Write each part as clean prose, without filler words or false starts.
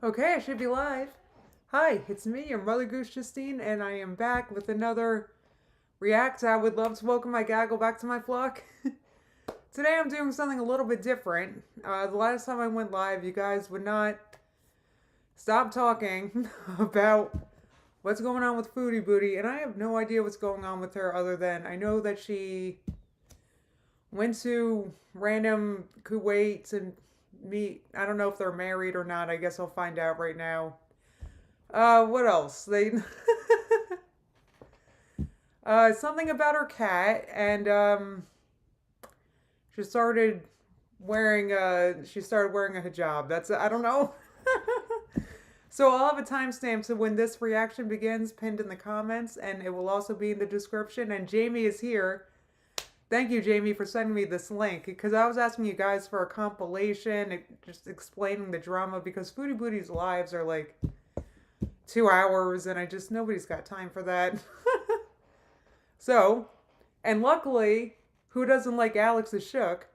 Okay, I should be live. Hi, it's me, your Mother Goose Justine, and I am back with another react. I would love to welcome my gaggle back to my flock. Today I'm doing something a little bit different. The last time I went live, you guys would not stop talking about what's going on with Foodie Booty, and I have no idea what's going on with her other than I know that she went to random Kuwait and meet. I don't know if they're married or not. I guess I'll find out right now. What else? They something about her cat, and she started wearing a hijab. That's I don't know. So I'll have a timestamp so when this reaction begins pinned in the comments, and it will also be in the description. And Jamie is here. Thank you, Jamie, for sending me this link because I was asking you guys for a compilation, just explaining the drama because Foodie Booty's lives are like 2 hours, and nobody's got time for that. So, and luckily, who doesn't like Alex is Shook?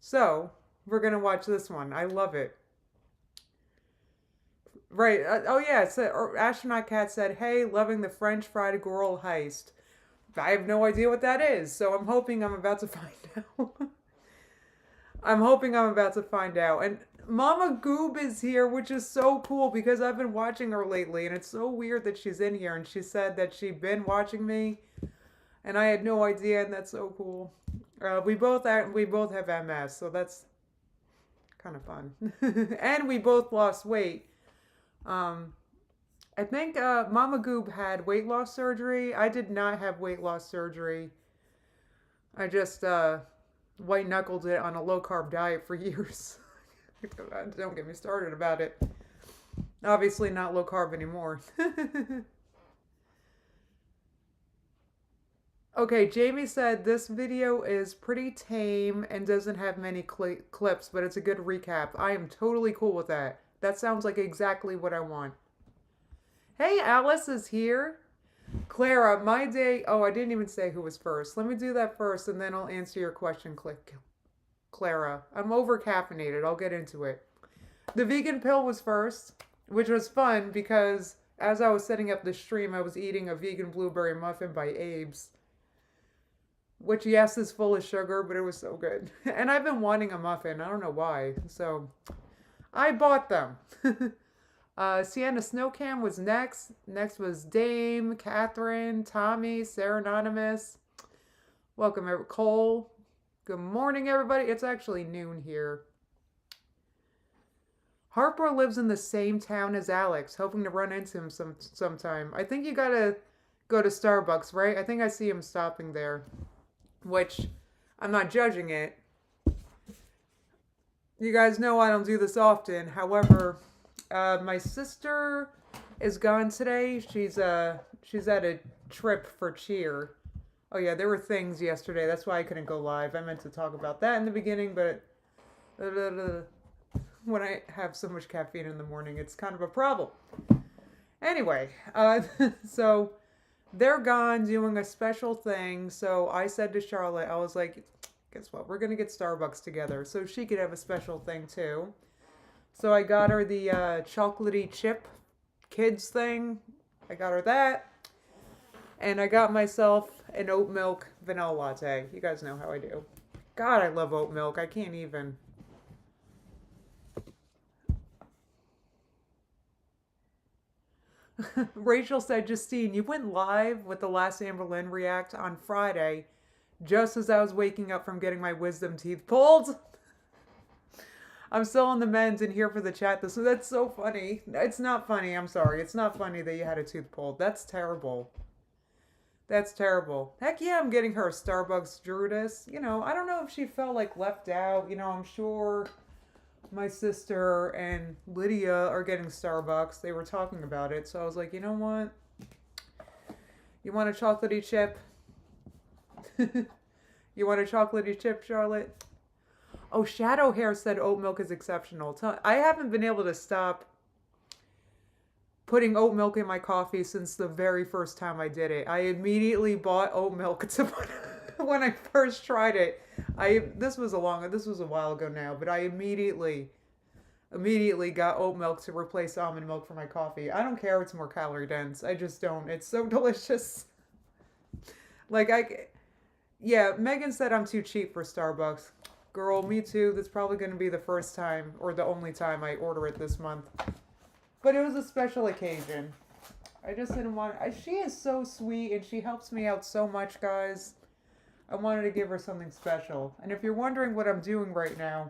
So, we're gonna watch this one. I love it. Right. Oh yeah. So, Astronaut Cat said, "Hey, loving the French fried girl heist." I have no idea what that is, so I'm hoping I'm about to find out. I'm hoping I'm about to find out. And Mama Goob is here, which is so cool because I've been watching her lately, and it's so weird that she's in here. And she said that she'd been watching me, and I had no idea, and that's so cool. We both have MS, so that's kind of fun. And we both lost weight. Um, I think Mama Goob had weight loss surgery. I did not have weight loss surgery. I just white knuckled it on a low carb diet for years. Don't get me started about it. Obviously not low carb anymore. Okay, Jamie said this video is pretty tame and doesn't have many clips, but it's a good recap. I am totally cool with that. That sounds like exactly what I want. Hey, Alice is here. Clara, my day. Oh, I didn't even say who was first. Let me do that first and then I'll answer your question, Clara. I'm over caffeinated. I'll get into it. The vegan pill was first, which was fun because as I was setting up the stream, I was eating a vegan blueberry muffin by Abe's, which, yes, is full of sugar, but it was so good. And I've been wanting a muffin. I don't know why. So I bought them. Sienna Snowcam was next. Next was Dame, Catherine, Tommy, Sarah Anonymous. Welcome, Cole. Good morning, everybody. It's actually noon here. Harper lives in the same town as Alex, hoping to run into him sometime. I think you gotta go to Starbucks, right? I think I see him stopping there, which I'm not judging it. You guys know I don't do this often. However, my sister is gone today. She's at a trip for cheer. Oh yeah, there were things yesterday. That's why I couldn't go live. I meant to talk about that in the beginning, but when I have so much caffeine in the morning, it's kind of a problem. Anyway, so they're gone doing a special thing. So I said to Charlotte, I was like, guess what? We're going to get Starbucks together so she could have a special thing too. So I got her the chocolatey chip kids thing. I got her that. And I got myself an oat milk vanilla latte. You guys know how I do. God, I love oat milk. I can't even. Rachel said, Justine, you went live with the last Amberlynn react on Friday, just as I was waking up from getting my wisdom teeth pulled. I'm still on the mend and here for the chat. That's so funny. It's not funny. I'm sorry. It's not funny that you had a tooth pulled. That's terrible. That's terrible. Heck yeah, I'm getting her a Starbucks Druidess. You know, I don't know if she felt like left out. You know, I'm sure my sister and Lydia are getting Starbucks. They were talking about it. So I was like, you know what? You want a chocolatey chip? You want a chocolatey chip, Charlotte? Oh, Shadow Hair said oat milk is exceptional. I haven't been able to stop putting oat milk in my coffee since the very first time I did it. I immediately bought oat milk to put when I first tried it. This was a while ago now, but I immediately immediately got oat milk to replace almond milk for my coffee. I don't care if it's more calorie dense. I just don't. It's so delicious. Like yeah, Megan said I'm too cheap for Starbucks. Girl, me too. That's probably going to be the first time or the only time I order it this month. But it was a special occasion. I just didn't want. She is so sweet and she helps me out so much, guys. I wanted to give her something special. And if you're wondering what I'm doing right now,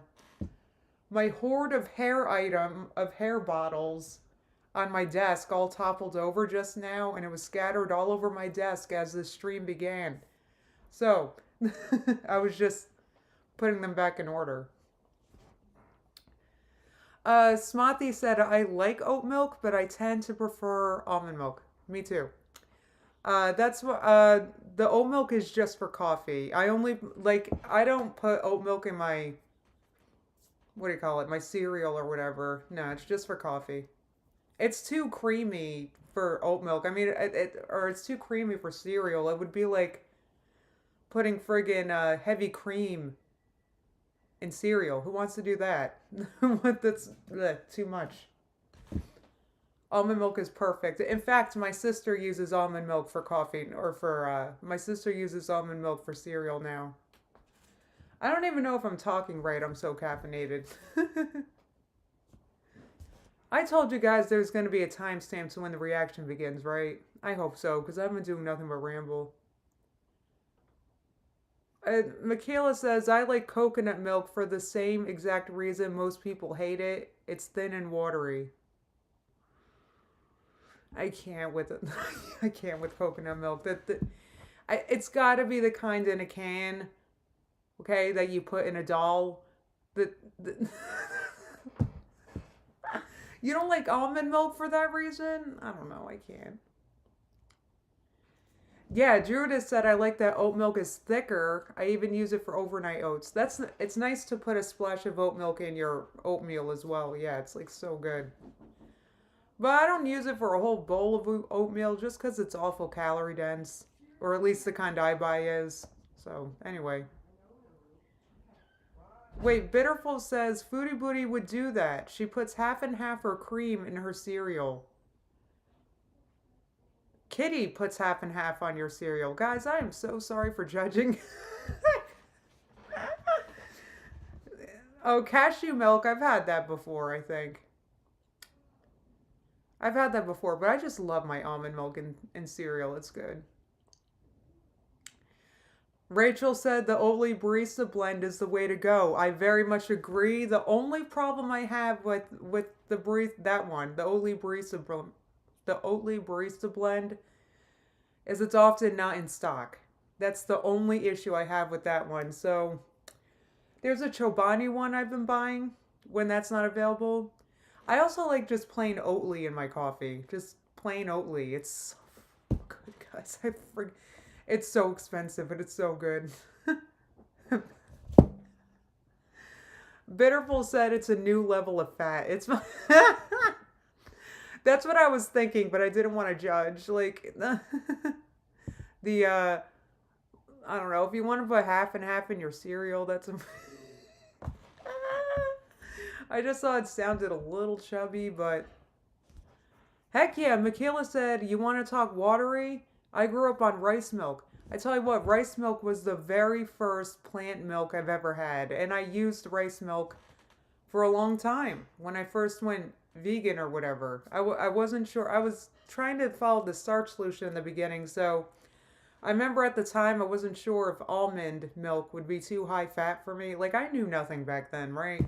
my hoard of hair bottles on my desk all toppled over just now, and it was scattered all over my desk as the stream began. So, I was just putting them back in order. Smarty said, I like oat milk, but I tend to prefer almond milk. Me too. That's what, the oat milk is just for coffee. I don't put oat milk in my, what do you call it, my cereal or whatever. No, it's just for coffee. It's too creamy for oat milk. I mean, or it's too creamy for cereal. It would be like putting friggin' heavy cream in cereal. Who wants to do that? That's too much. Almond milk is perfect. In fact, my sister uses almond milk for coffee, or my sister uses almond milk for cereal now. I don't even know if I'm talking right. I'm so caffeinated. I told you guys there's going to be a timestamp to when the reaction begins, right? I hope so, because I've been doing nothing but ramble. Michaela says, I like coconut milk for the same exact reason most people hate it. It's thin and watery. I can't with it. I can't with coconut milk. It's got to be the kind in a can, okay, that you put in a doll. You don't like almond milk for that reason? I don't know. I can't. Yeah, Judith said I like that oat milk is thicker. I even use it for overnight oats. It's nice to put a splash of oat milk in your oatmeal as well. Yeah, it's like so good. But I don't use it for a whole bowl of oatmeal just because it's awful calorie dense. Or at least the kind I buy is. So, anyway. Wait, Bitterful says Foodie Booty would do that. She puts half and half her cream in her cereal. Kitty puts half and half on your cereal. Guys, I am so sorry for judging. Oh, cashew milk. I've had that before, I think. I've had that before, but I just love my almond milk in cereal. It's good. Rachel said the Oatly Barista blend is the way to go. I very much agree. The only problem I have with the Oatly Barista blend is it's often not in stock. That's the only issue I have with that one. So there's a Chobani one I've been buying when that's not available. I also like just plain Oatly in my coffee. Just plain Oatly. It's so good, guys. It's so expensive, but it's so good. Bitterful said it's a new level of fat. It's that's what I was thinking, but I didn't want to judge. Like I don't know, if you want to put half and half in your cereal, that's I just thought it sounded a little chubby, but heck yeah. Michaela said, you want to talk watery? I grew up on rice milk. I tell you what, rice milk was the very first plant milk I've ever had. And I used rice milk for a long time when I first went vegan or whatever. I wasn't sure. I was trying to follow the starch solution in the beginning. So I remember at the time I wasn't sure if almond milk would be too high fat for me. Like, I knew nothing back then, right?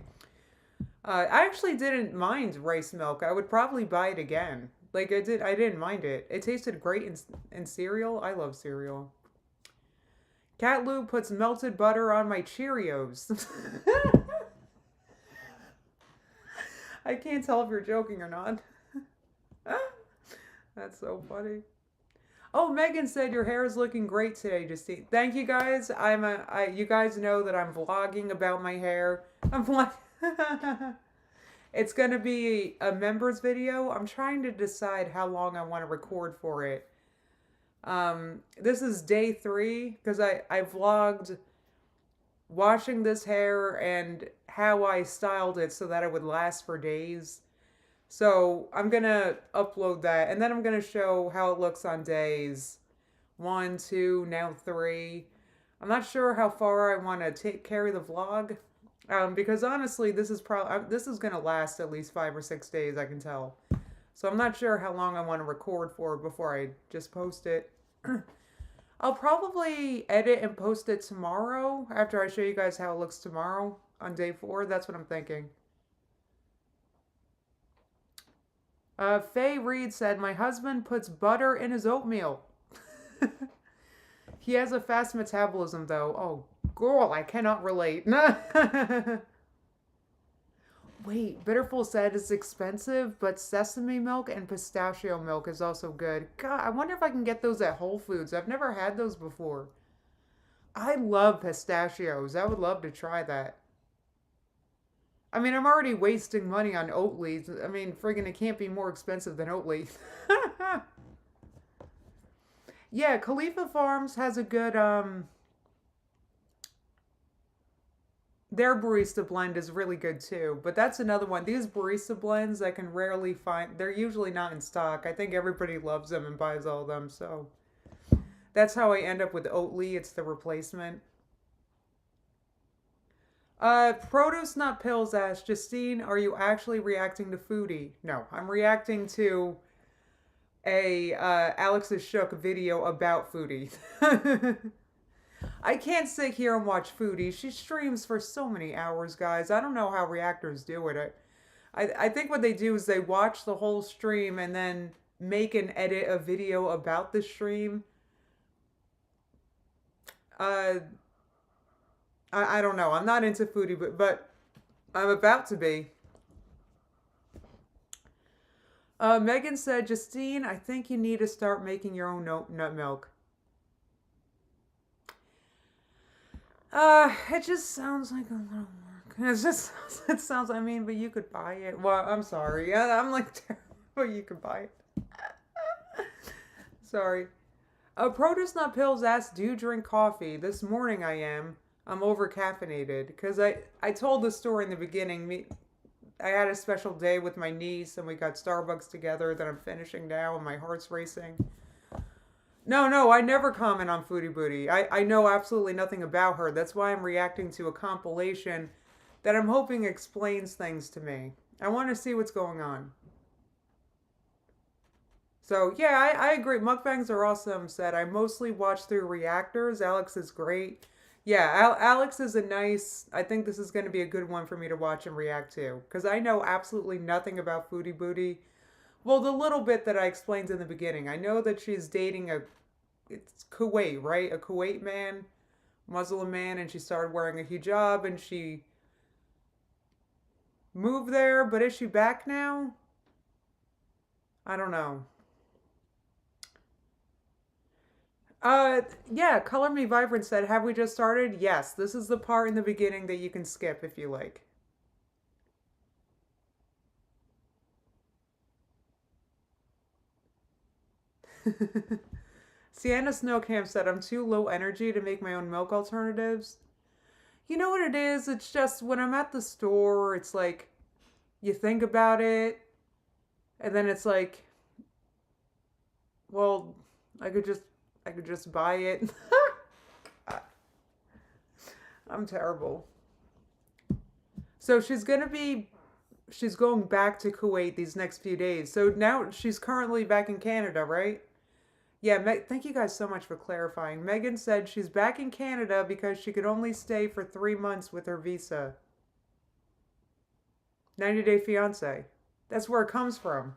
I actually didn't mind rice milk. I would probably buy it again. Like, I didn't mind it. It tasted great in cereal. I love cereal. Cat Lou puts melted butter on my Cheerios. I can't tell if you're joking or not. That's so funny. Oh, Megan said your hair is looking great today, Justine. Thank you guys. You guys know that I'm vlogging about my hair. I'm vlogging. It's going to be a members video. I'm trying to decide how long I want to record for it. This is day 3 because I vlogged washing this hair and how I styled it so that it would last for days. So I'm gonna upload that, and then I'm gonna show how it looks on days 1, 2, now 3. I'm not sure how far I want to carry the vlog, because honestly, this is gonna last at least 5 or 6 days. I can tell. So I'm not sure how long I want to record for before I just post it. I'll probably edit and post it tomorrow after I show you guys how it looks tomorrow on day 4. That's what I'm thinking. Faye Reed said, my husband puts butter in his oatmeal. He has a fast metabolism, though. Oh, girl, I cannot relate. Wait, Bitterful said it's expensive, but sesame milk and pistachio milk is also good. God, I wonder if I can get those at Whole Foods. I've never had those before. I love pistachios. I would love to try that. I mean, I'm already wasting money on Oatly. I mean, friggin' it can't be more expensive than Oatly. Yeah, Khalifa Farms has a good, their barista blend is really good too. But that's another one. These barista blends I can rarely find. They're usually not in stock. I think everybody loves them and buys all of them. So that's how I end up with Oatly. It's the replacement. Produce Not Pills asked, Justine, are you actually reacting to Foodie? No, I'm reacting to a Alex is Shook video about Foodie. I can't sit here and watch Foodie. She streams for so many hours, guys. I don't know how reactors do it. I think what they do is they watch the whole stream and then make and edit a video about the stream. I don't know. I'm not into Foodie, but I'm about to be. Megan said, Justine, I think you need to start making your own nut milk. It just sounds like a little work. It sounds, I mean, but you could buy it. Well, I'm sorry. I'm like, but you could buy it. Sorry. Produce Not Pills asked, do you drink coffee? This morning I am. I'm over caffeinated. Because I told the story in the beginning. I had a special day with my niece and we got Starbucks together that I'm finishing now and my heart's racing. No, I never comment on Foodie Booty. I know absolutely nothing about her. That's why I'm reacting to a compilation that I'm hoping explains things to me. I want to see what's going on. So, yeah, I agree. Mukbangs are awesome, said. I mostly watch through reactors. Alex is great. Yeah, Alex is a nice... I think this is going to be a good one for me to watch and react to. Because I know absolutely nothing about Foodie Booty. Well, the little bit that I explained in the beginning. I know that she's dating it's Kuwait, right? A Kuwait man, Muslim man, and she started wearing a hijab and she moved there, but is she back now? I don't know. Yeah, Color Me Vibrant said, have we just started? Yes, this is the part in the beginning that you can skip if you like. Sienna Snowcamp said, I'm too low energy to make my own milk alternatives. You know what it is? It's just when I'm at the store, it's like you think about it, and then it's like, well, I could just buy it. I'm terrible. So she's going back to Kuwait these next few days. So now she's currently back in Canada, right? Yeah, thank you guys so much for clarifying. Megan said she's back in Canada because she could only stay for 3 months with her visa. 90-day fiance. That's where it comes from.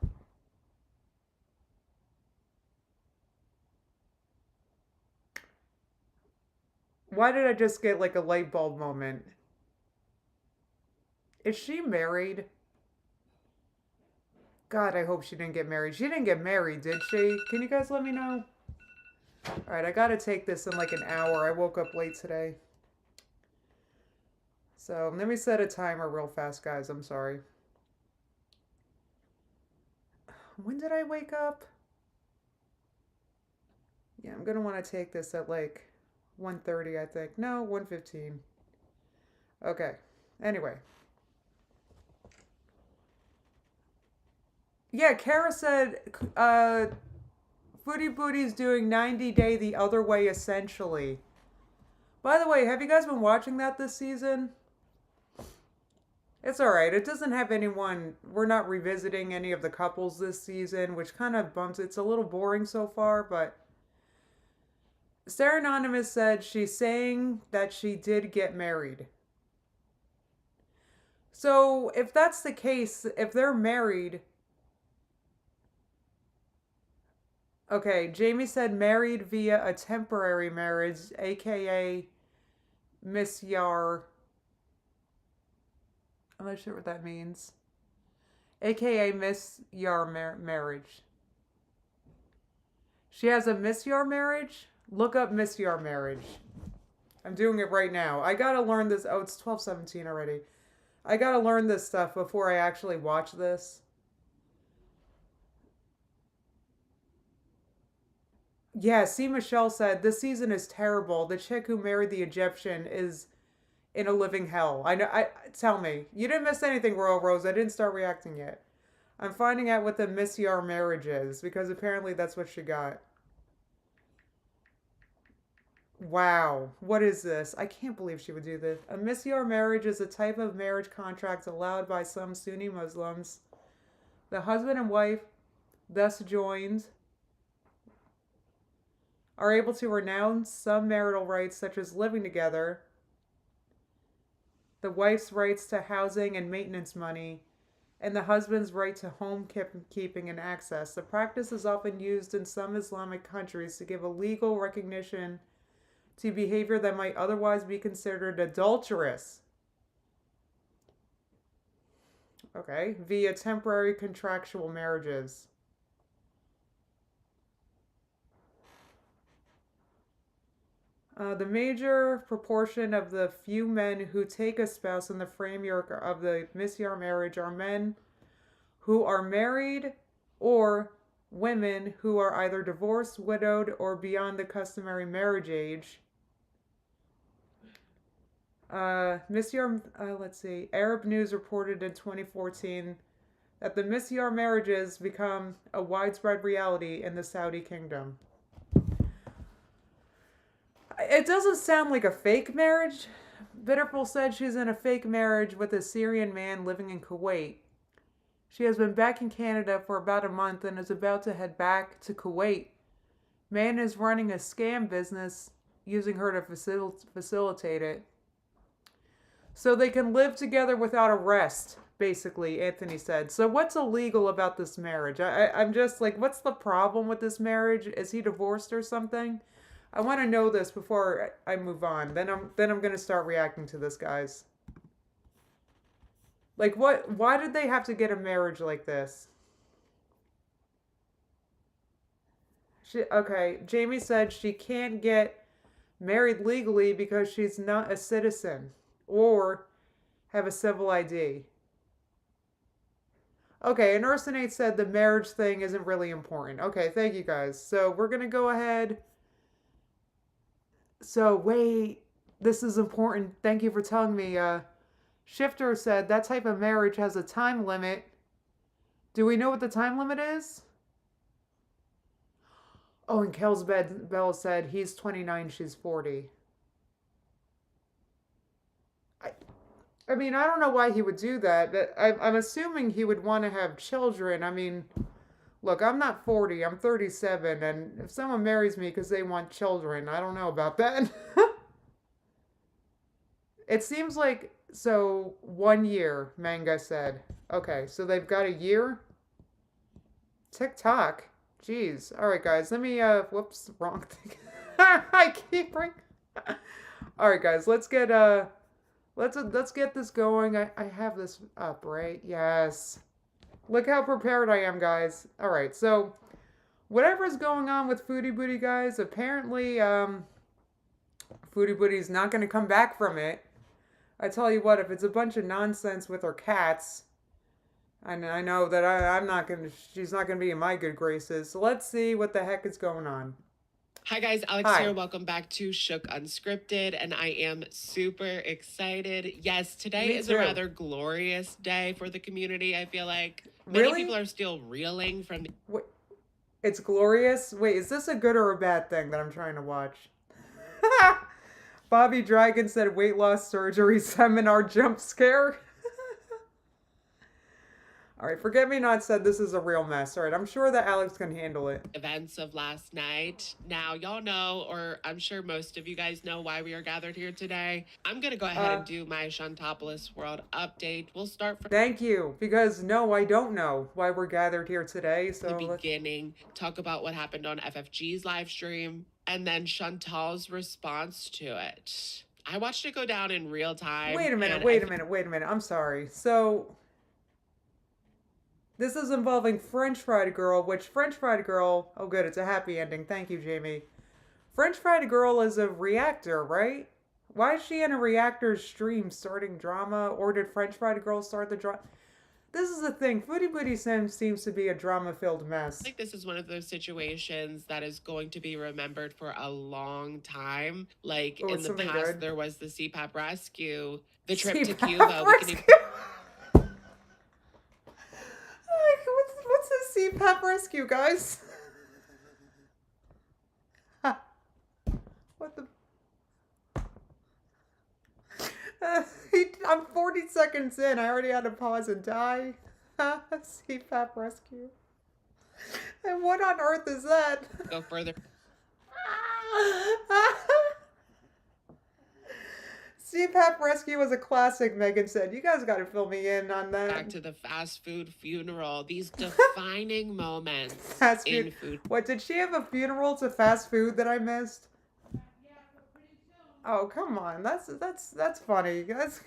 Why did I just get like a light bulb moment? Is she married? God, I hope she didn't get married. She didn't get married, did she? Can you guys let me know? Alright, I gotta take this in like an hour. I woke up late today. So, let me set a timer real fast, guys. I'm sorry. When did I wake up? Yeah, I'm gonna want to take this at like 1:30, I think. No, 1:15. Okay. Anyway. Yeah, Kara said Foodie Booty's doing 90 Day the Other Way, essentially. By the way, have you guys been watching that this season? It's alright. It doesn't have anyone. We're not revisiting any of the couples this season, which kind of bumps. It's a little boring so far, but Sarah Anonymous said she's saying that she did get married. So if that's the case, if they're married. Okay, Jamie said married via a temporary marriage, aka Miss Yar. I'm not sure what that means. AKA Miss Yar marriage. She has a Miss Yar marriage? Look up Miss Yar marriage. I'm doing it right now. I gotta learn this. Oh, it's 12:17 already. I gotta learn this stuff before I actually watch this. Yeah, see, Michelle said, this season is terrible. The chick who married the Egyptian is in a living hell. I know. Tell me, you didn't miss anything, Royal Rose. I didn't start reacting yet. I'm finding out what the Miss Yar marriage is because apparently that's what she got. Wow, what is this? I can't believe she would do this. A Miss Yar marriage is a type of marriage contract allowed by some Sunni Muslims. The husband and wife, thus joined, are able to renounce some marital rights such as living together, the wife's rights to housing and maintenance money, and the husband's right to home keeping and access. The practice is often used in some Islamic countries to give a legal recognition to behavior that might otherwise be considered adulterous. Okay, via temporary contractual marriages. The major proportion of the few men who take a spouse in the framework of the Miss Yar marriage are men who are married or women who are either divorced, widowed, or beyond the customary marriage age. Miss Yar, let's see, Arab News reported in 2014 that the Miss Yar marriages become a widespread reality in the Saudi kingdom. It doesn't sound like a fake marriage. Bitterful said she's in a fake marriage with a Syrian man living in Kuwait. She has been back in Canada for about a month and is about to head back to Kuwait. Man is running a scam business using her to facilitate it. So they can live together without arrest, basically, Anthony said. So what's illegal about this marriage? I'm just like, what's the problem with this marriage? Is he divorced or something? I want to know this before I move on. Then I'm going to start reacting to this, guys. Like, what? Why did they have to get a marriage like this? Okay, Jamie said she can't get married legally because she's not a citizen or have a civil ID. Okay, and Ursinate said the marriage thing isn't really important. Okay, thank you guys. So we're going to go ahead. So wait, this is important. Thank you for telling me. Shifter said that type of marriage has a time limit. Do we know what the time limit is? Oh, and Kel's Bell said he's 29, she's 40. I mean, I don't know why he would do that, but I'm assuming he would want to have children. I mean, look, I'm not 40, I'm 37, and if someone marries me because they want children, I don't know about that. It seems like, so 1 year, Manga said. Okay, so they've got a year? TikTok. Jeez. All right, guys, let me, whoops, wrong thing. I keep bringing. All right, guys, let's get this going. I have this up, right? Yes. Look how prepared I am, guys. All right, so whatever's going on with Foodie Booty, guys, apparently Foodie Booty's not going to come back from it. I tell you what, if it's a bunch of nonsense with her cats, and I know that she's not going to be in my good graces. So let's see what the heck is going on. Hi guys, Alex Hi. here. Welcome back to Shook Unscripted, and I am super excited. Yes, today Me is a too. rather glorious day for the community. I feel like many people Really? are still reeling from Wait, it's glorious? Wait, is this a good or a bad thing that I'm trying to watch? Bobby Dragon said weight loss surgery seminar jump scare. All right, Forget Me Not said this is a real mess. All right, I'm sure that Alex can handle it. events of last night. Now, y'all know, or I'm sure most of you guys know why we are gathered here today. I'm going to go ahead and do my Chantals World update. We'll start from Thank you, because no, I don't know why we're gathered here today. the beginning, talk about what happened on FFG's live stream, and then Chantal's response to it. I watched it go down in real time. Wait a minute. I'm sorry. So this is involving French Fried Girl, which French Fried Girl, oh good, it's a happy ending. Thank you, Jamie. French Fried Girl is a reactor, right? Why is she in a reactor stream starting drama? Or did French Fried Girl start the drama? This is the thing. Foodie Booty Sims seems to be a drama-filled mess. I think this is one of those situations that is going to be remembered for a long time. Like in the past, good. there was the CPAP rescue, the trip to CPAP Cuba. rescue. What's a CPAP rescue, guys? What the? I'm 40 seconds in. I already had to pause and die. CPAP rescue. And what on earth is that? Go further. CPAP rescue was a classic, Megan said. You guys got to fill me in on that. Back to the fast food funeral. These defining moments fast food. in food. What, did she have a funeral to fast food that I missed? Oh, come on. That's funny. That's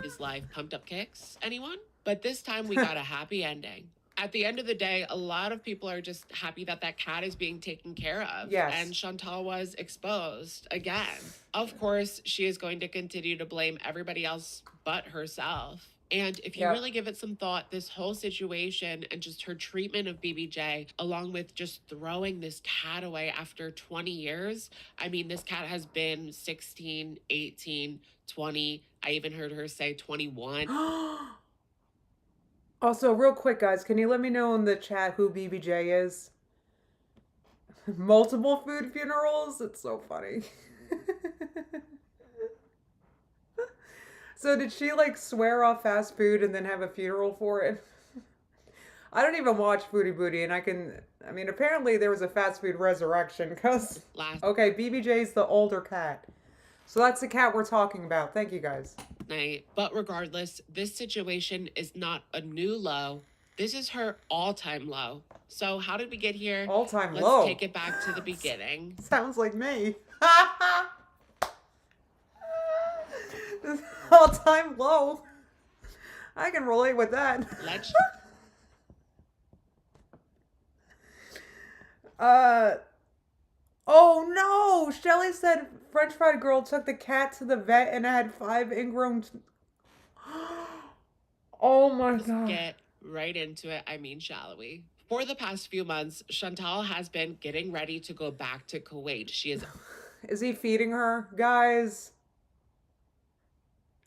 Is life pumped up kicks? Anyone? But this time we got a happy ending. At the end of the day, a lot of people are just happy that that cat is being taken care of. Yes. And Chantal was exposed again. Of course, she is going to continue to blame everybody else but herself. And if you really give it some thought, this whole situation and just her treatment of BBJ, along with just throwing this cat away after 20 years, I mean, this cat has been 16, 18, 20. I even heard her say 21. Also, real quick, guys, can you let me know in the chat who BBJ is? Multiple food funerals? It's so funny. So did she like swear off fast food and then have a funeral for it? I don't even watch Foodie Booty, and I mean, apparently there was a fast food resurrection, because... Okay, BBJ's the older cat. So that's the cat we're talking about. Thank you, guys. Night. But regardless, this situation is not a new low. This is her all-time low. So how did we get here? All-time low? Let's take it back to the beginning. Sounds like me. All-time low. I can relate with that. Let's... Oh no! Shelly said French Fried Girl took the cat to the vet and had 5 ingrown... Oh my god. Get right into it. I mean, shall we? For the past few months, Chantal has been getting ready to go back to Kuwait. She is... Is he feeding her? Guys...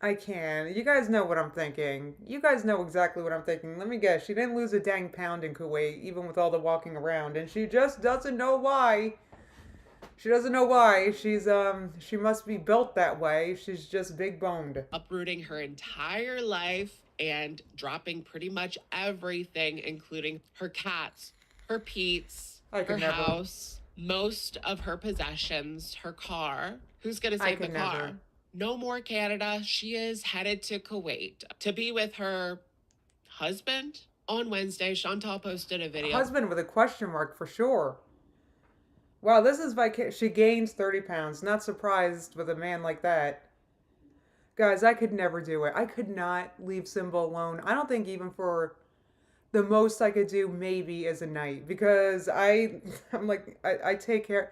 I can. You guys know what I'm thinking. You guys know exactly what I'm thinking. Let me guess. She didn't lose a dang pound in Kuwait, even with all the walking around. And she just doesn't know why. She doesn't know why. She must be built that way. She's just big boned. Uprooting her entire life and dropping pretty much everything, including her cats, her Pete's, her house, most of her possessions, her car. Who's going to save the car? No more Canada. She is headed to Kuwait to be with her husband. On Wednesday, Chantal posted a video. Husband with a question mark for sure. Wow, this is she gains 30 pounds. Not surprised with a man like that. Guys, I could never do it. I could not leave Simba alone. I don't think even for the most I could do maybe is a night. Because I'm like, I take care.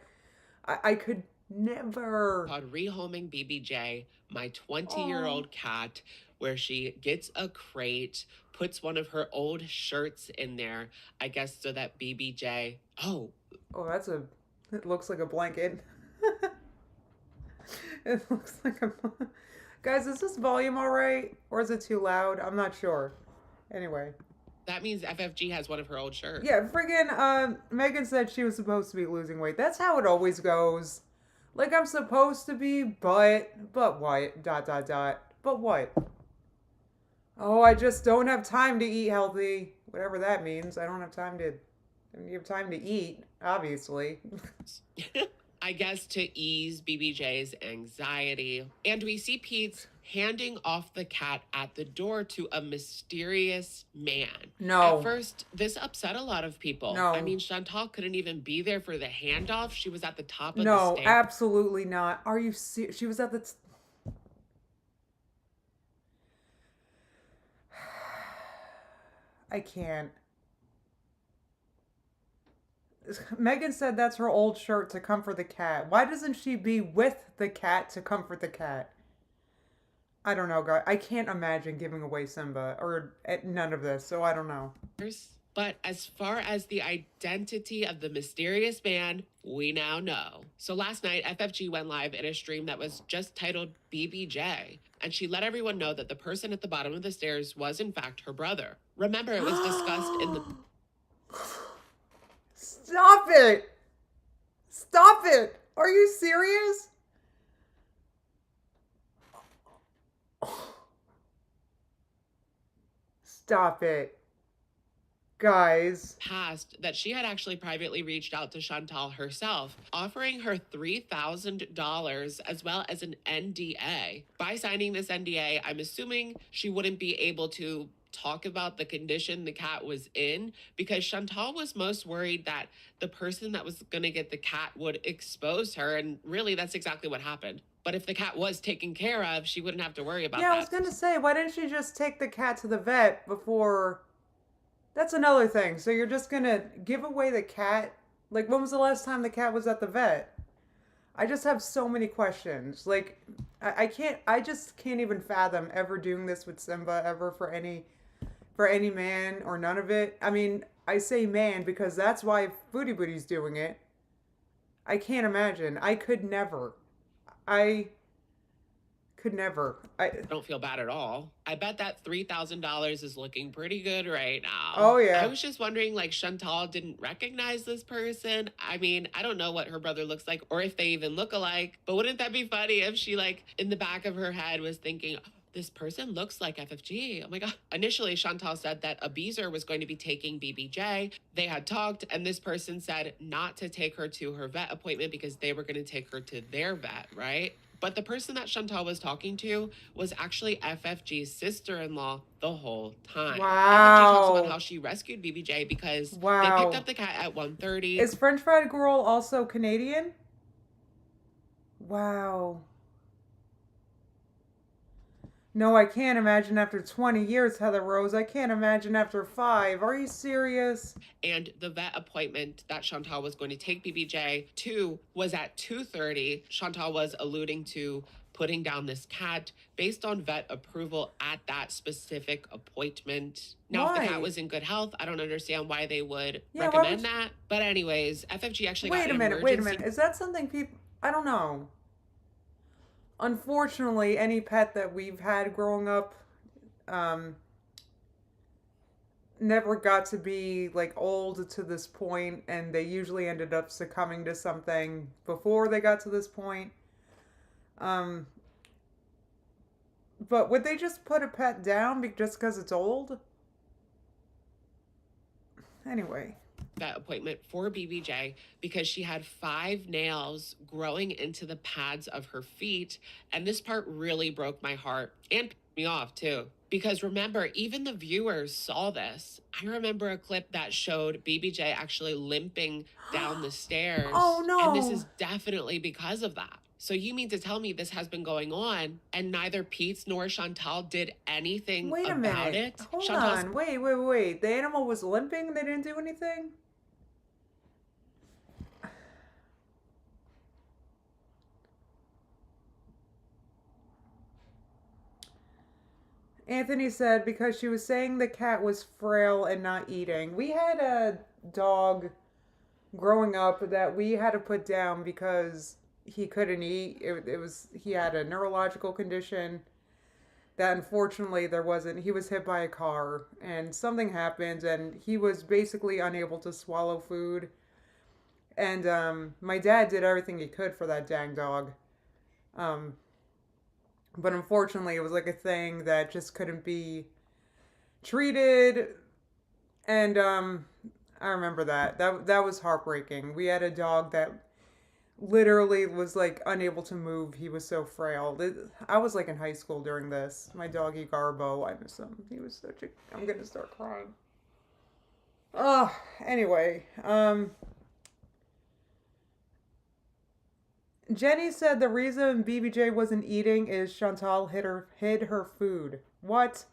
I could never. Called Rehoming BBJ, my 20-year-old cat, where she gets a crate, puts one of her old shirts in there, I guess so that BBJ... Oh, that's a... It looks like a blanket. It looks like a... Guys, is this volume all right? Or is it too loud? I'm not sure. Anyway. That means FFG has one of her old shirts. Yeah, friggin' Megan said she was supposed to be losing weight. That's how it always goes. Like, I'm supposed to be, but what? Dot, dot, dot. But what? Oh, I just don't have time to eat healthy. Whatever that means. I don't have time to... You have time to eat, obviously. I guess to ease BBJ's anxiety. And we see Pete handing off the cat at the door to a mysterious man. No. At first, this upset a lot of people. No. I mean, Chantal couldn't even be there for the handoff. She was at the top of the No, stairs. absolutely not. Are you serious? She was at the... I can't. Megan said that's her old shirt to comfort the cat. Why doesn't she be with the cat to comfort the cat? I don't know, guys. I can't imagine giving away Simba or none of this, so I don't know. But as far as the identity of the mysterious man, we now know. So last night, FFG went live in a stream that was just titled BBJ, and she let everyone know that the person at the bottom of the stairs was in fact her brother. Remember, it was discussed in the... Stop it! Stop it! Are you serious? Stop it. Guys. Past that she had actually privately reached out to Chantal herself, offering her $3,000 as well as an NDA. By signing this NDA, I'm assuming she wouldn't be able to talk about the condition the cat was in, because Chantal was most worried that the person that was going to get the cat would expose her, and really that's exactly what happened. But if the cat was taken care of, she wouldn't have to worry about that. Yeah, I was going to say, why didn't she just take the cat to the vet before... That's another thing. So you're just going to give away the cat? Like, when was the last time the cat was at the vet? I just have so many questions. Like, I just can't even fathom ever doing this with Simba ever for any man or none of it. I mean, I say man because that's why Foodie Bootie's doing it. I can't imagine. I could never. I don't feel bad at all. I bet that $3,000 is looking pretty good right now. Oh, yeah. I was just wondering, like, Chantal didn't recognize this person. I mean, I don't know what her brother looks like or if they even look alike, but wouldn't that be funny if she, like, in the back of her head was thinking, oh, this person looks like FFG. Oh my God. Initially, Chantal said that Abizer was going to be taking BBJ. They had talked, and this person said not to take her to her vet appointment because they were going to take her to their vet, right? But the person that Chantal was talking to was actually FFG's sister-in-law the whole time. Wow. FFG talks about how she rescued BBJ because they picked up the cat at 1:30. Is French Fried Girl also Canadian? Wow. No, I can't imagine after 20 years, Heather Rose. I can't imagine after 5. Are you serious? And the vet appointment that Chantal was going to take BBJ to was at 2:30. Chantal was alluding to putting down this cat based on vet approval at that specific appointment. Now, if the cat was in good health, I don't understand why they would recommend that. But anyways, FFG actually got an emergency... Wait a minute. Is that something people... I don't know. Unfortunately, any pet that we've had growing up never got to be like old to this point, and they usually ended up succumbing to something before they got to this point. But would they just put a pet down just because it's old? Anyway. That appointment for BBJ because she had 5 nails growing into the pads of her feet. And this part really broke my heart and pissed me off too. Because remember, even the viewers saw this. I remember a clip that showed BBJ actually limping down the stairs. Oh no. And this is definitely because of that. So you mean to tell me this has been going on and neither Pete nor Chantal did anything about it? Wait a minute. Hold on. Wait. The animal was limping? They didn't do anything? Anthony said because she was saying the cat was frail and not eating. We had a dog growing up that we had to put down because he couldn't eat. He had a neurological condition that unfortunately there wasn't. He was hit by a car and something happened and he was basically unable to swallow food. And my dad did everything he could for that dang dog. Um, but unfortunately, it was like a thing that just couldn't be treated. And I remember that. That was heartbreaking. We had a dog that literally was like unable to move. He was so frail. I was like in high school during this. My doggy Garbo, I miss him. He was such a. I'm gonna start crying. Oh, anyway. Jenny said the reason BBJ wasn't eating is Chantal hid her food. What?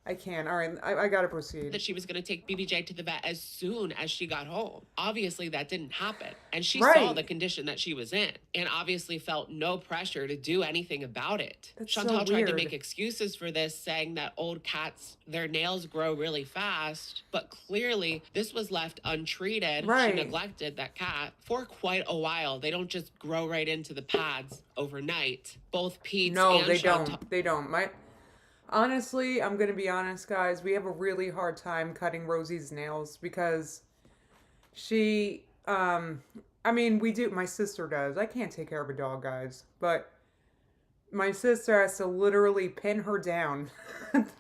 I can't. All right, I gotta proceed. That she was going to take BBJ to the vet as soon as she got home. Obviously, that didn't happen. And she saw the condition that she was in and obviously felt no pressure to do anything about it. That's Chantal so tried to weird. make excuses for this, saying that old cats, their nails grow really fast. But clearly, this was left untreated. Right. She neglected that cat for quite a while. They don't just grow right into the pads overnight. Both Pete's and they Chantal. don't. They don't. Honestly, I'm gonna be honest, guys. We have a really hard time cutting Rosie's nails because she, I mean, we do. My sister does. I can't take care of a dog, guys, but my sister has to literally pin her down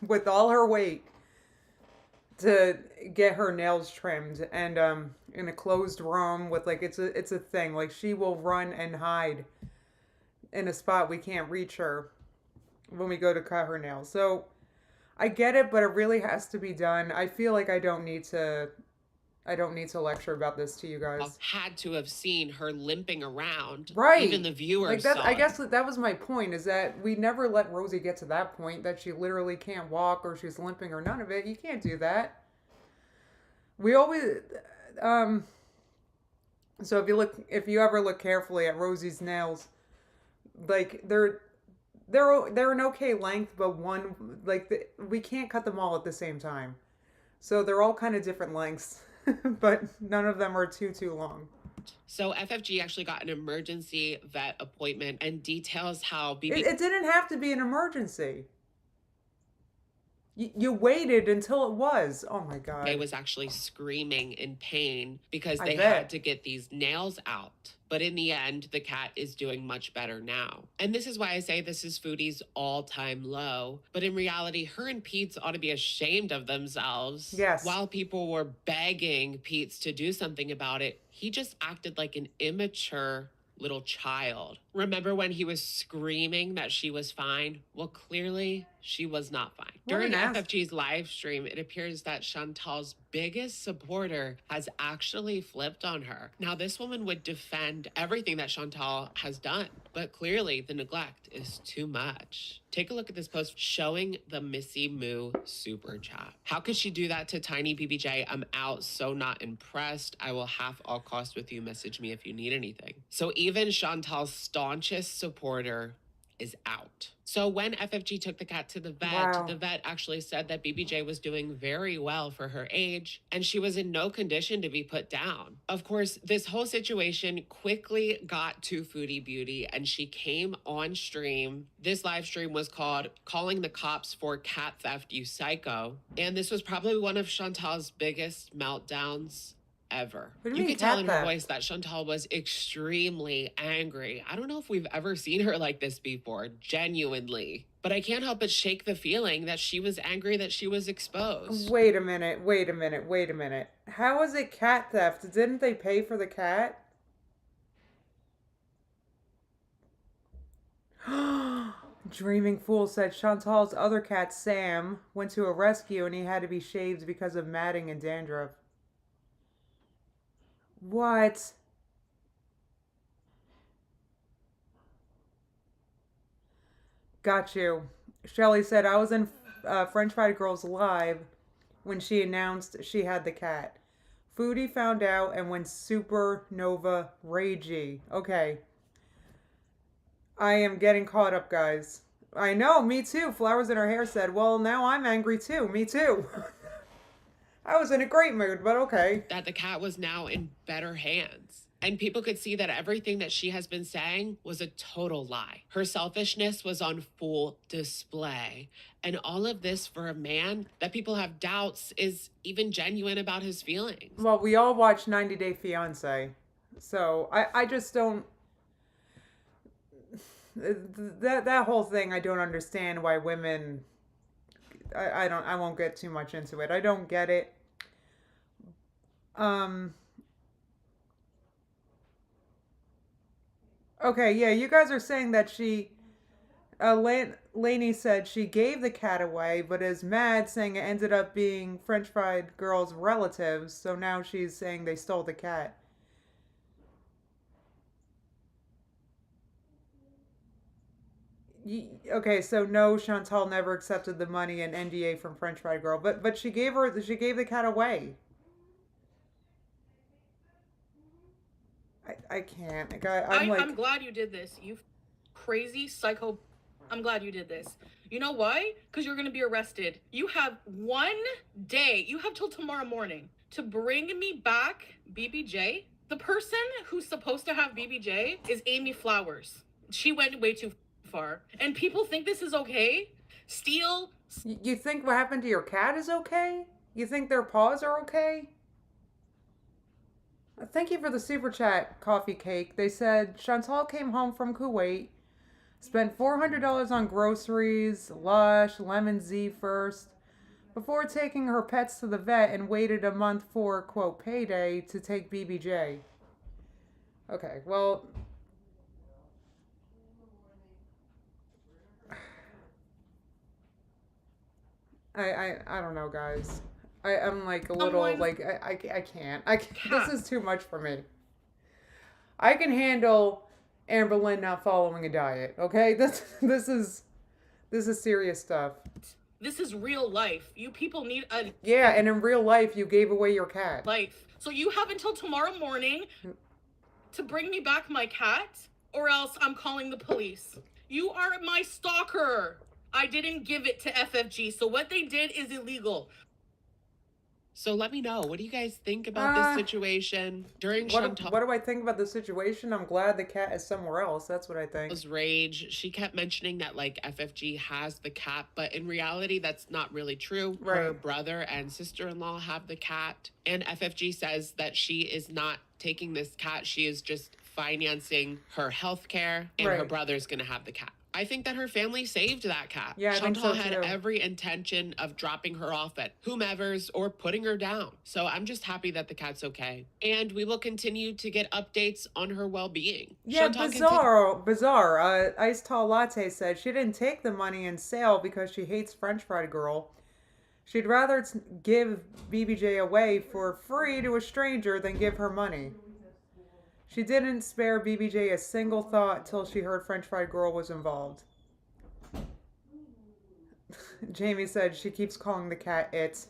with all her weight to get her nails trimmed, and in a closed room with like it's a thing. Like she will run and hide in a spot we can't reach her when we go to cut her nails. So I get it, but it really has to be done. I feel like I don't need to lecture about this to you guys. Had to have seen her limping around. Right. Even the viewers saw I guess that was my point, is that we never let Rosie get to that point that she literally can't walk or she's limping or none of it. You can't do that. We always so if you ever look carefully at Rosie's nails, like they're an okay length, but we can't cut them all at the same time. So they're all kind of different lengths, but none of them are too long. So FFG actually got an emergency vet appointment and details how BB... It didn't have to be an emergency. You waited until it was. Oh my God. They was actually screaming in pain because they bet. had to get these nails out. But in the end, the cat is doing much better now. And this is why I say this is Foodie's all-time low. But in reality, her and Pete's ought to be ashamed of themselves. Yes. While people were begging Pete's to do something about it, he just acted like an immature little child. Remember when he was screaming that she was fine? Well, clearly she was not fine. During FFG's live stream, it appears that Chantal's biggest supporter has actually flipped on her. Now, this woman would defend everything that Chantal has done, but clearly the neglect is too much. Take a look at this post showing the Missy Moo super chat. How could she do that to tiny BBJ? I'm out, so not impressed. I will half all cost with you. Message me if you need anything. So even Chantal's staunchest supporter is out. So when FFG took the cat to the vet, the vet actually said that BBJ was doing very well for her age and she was in no condition to be put down. Of course, this whole situation quickly got to Foodie Beauty and she came on stream. This live stream was called Calling the Cops for Cat Theft, You Psycho. And this was probably one of Chantal's biggest meltdowns ever. You could tell in her voice that Chantal was extremely angry. I don't know if we've ever seen her like this before, genuinely. But I can't help but shake the feeling that she was angry that she was exposed. Wait a minute. How is it cat theft? Didn't they pay for the cat? Dreaming Fool said Chantal's other cat, Sam, went to a rescue and he had to be shaved because of matting and dandruff. What? Got you. Shelly said, I was in French Fried Girls Live when she announced she had the cat. Foodie found out and went supernova ragey. Okay. I am getting caught up, guys. I know, me too. Flowers in her hair said, well, now I'm angry too. Me too. I was in a great mood, but okay. That the cat was now in better hands. And people could see that everything that she has been saying was a total lie. Her selfishness was on full display. And all of this for a man that people have doubts is even genuine about his feelings. Well, we all watched 90 Day Fiancé. So I just don't. That whole thing, I don't understand why women. I won't get too much into it. I don't get it. Okay, yeah, you guys are saying that she, Lainey said she gave the cat away, but is mad saying it ended up being French Fried Girl's relatives, so now she's saying they stole the cat. Okay, so no, Chantal never accepted the money and NDA from French Fried Girl, but she gave the cat away. I can't. Like, I'm glad you did this. You crazy psycho. I'm glad you did this. You know why? Because you're going to be arrested. You have 1 day. You have till tomorrow morning to bring me back BBJ. The person who's supposed to have BBJ is Amy Flowers. She went way too far. And people think this is okay? Steal. You think what happened to your cat is okay? You think their paws are okay? Thank you for the super chat, Coffee Cake. They said Chantal came home from Kuwait, spent $400 on groceries, Lush, Lemon Z first, before taking her pets to the vet and waited a month for, quote, payday to take BBJ. Okay, well... I don't know, guys. I'm like a little, like, I can't. This is too much for me. I can handle Amber Lynn not following a diet, okay? This is serious stuff. This is real life. You people need a... Yeah, and in real life, you gave away your cat. Life. So you have until tomorrow morning to bring me back my cat, or else I'm calling the police. You are my stalker. I didn't give it to FFG, so what they did is illegal. So let me know. What do you guys think about this situation during Chantal's... What do I think about the situation? I'm glad the cat is somewhere else. That's what I think. Rage. She kept mentioning that, like, FFG has the cat, but in reality, that's not really true. Right. Her brother and sister-in-law have the cat, and FFG says that she is not taking this cat. She is just financing her health care, and her brother's going to have the cat. I think that her family saved that cat. Yeah, Chantal had every intention of dropping her off at whomever's or putting her down. So I'm just happy that the cat's okay. And we will continue to get updates on her well-being. Yeah, bizarre. Iced Tall Latte said she didn't take the money in sale because she hates French Fried Girl. She'd rather give BBJ away for free to a stranger than give her money. She didn't spare BBJ a single thought till she heard French Fried Girl was involved. Jamie said she keeps calling the cat it.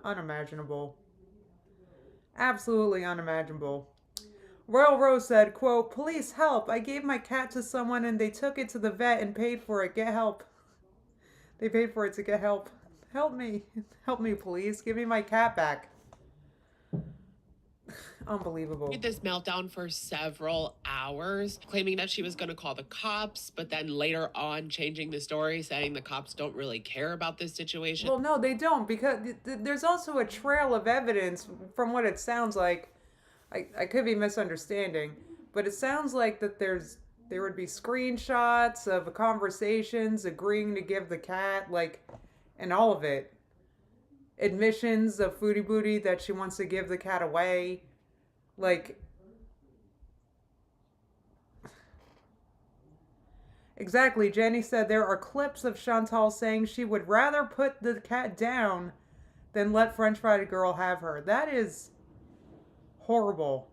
Unimaginable. Absolutely unimaginable. Royal Rose said, quote, "Police, help. I gave my cat to someone and they took it to the vet and paid for it. Get help." They paid for it to get help. Help me. Help me, please. Give me my cat back. Unbelievable. This meltdown for several hours, claiming that she was going to call the cops, but then later on changing the story, saying the cops don't really care about this situation. Well, no, they don't, because there's also a trail of evidence from what it sounds like. I could be misunderstanding, but it sounds like that there would be screenshots of conversations agreeing to give the cat, like, and all of it. Admissions of Foodie Booty that she wants to give the cat away. Like, exactly. Jenny said there are clips of Chantal saying she would rather put the cat down than let French Fried Girl have her. That is horrible.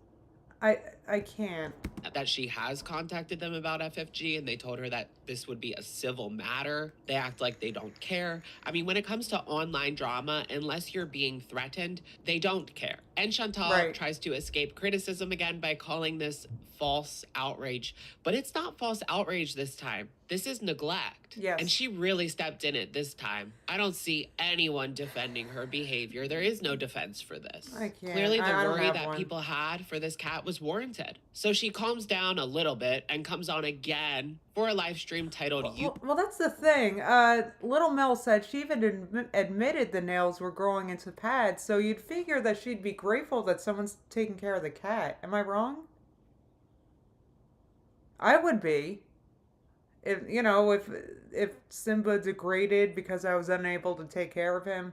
I I can't. That she has contacted them about FFG, and they told her that this would be a civil matter. They act like they don't care. I mean, when it comes to online drama, unless you're being threatened, they don't care. And Chantal tries to escape criticism again by calling this false outrage. But it's not false outrage this time. This is neglect. Yes. And she really stepped in it this time. I don't see anyone defending her behavior. There is no defense for this. I can't. Clearly, the I don't worry have that one. people had for this cat was warranted. So she calms down a little bit and comes on again for a live stream titled Well, that's the thing. Little Mel said she even admitted the nails were growing into pads, so you'd figure that she'd be grateful that someone's taking care of the cat. Am I wrong? I would be. If, you know, if Simba degraded because I was unable to take care of him,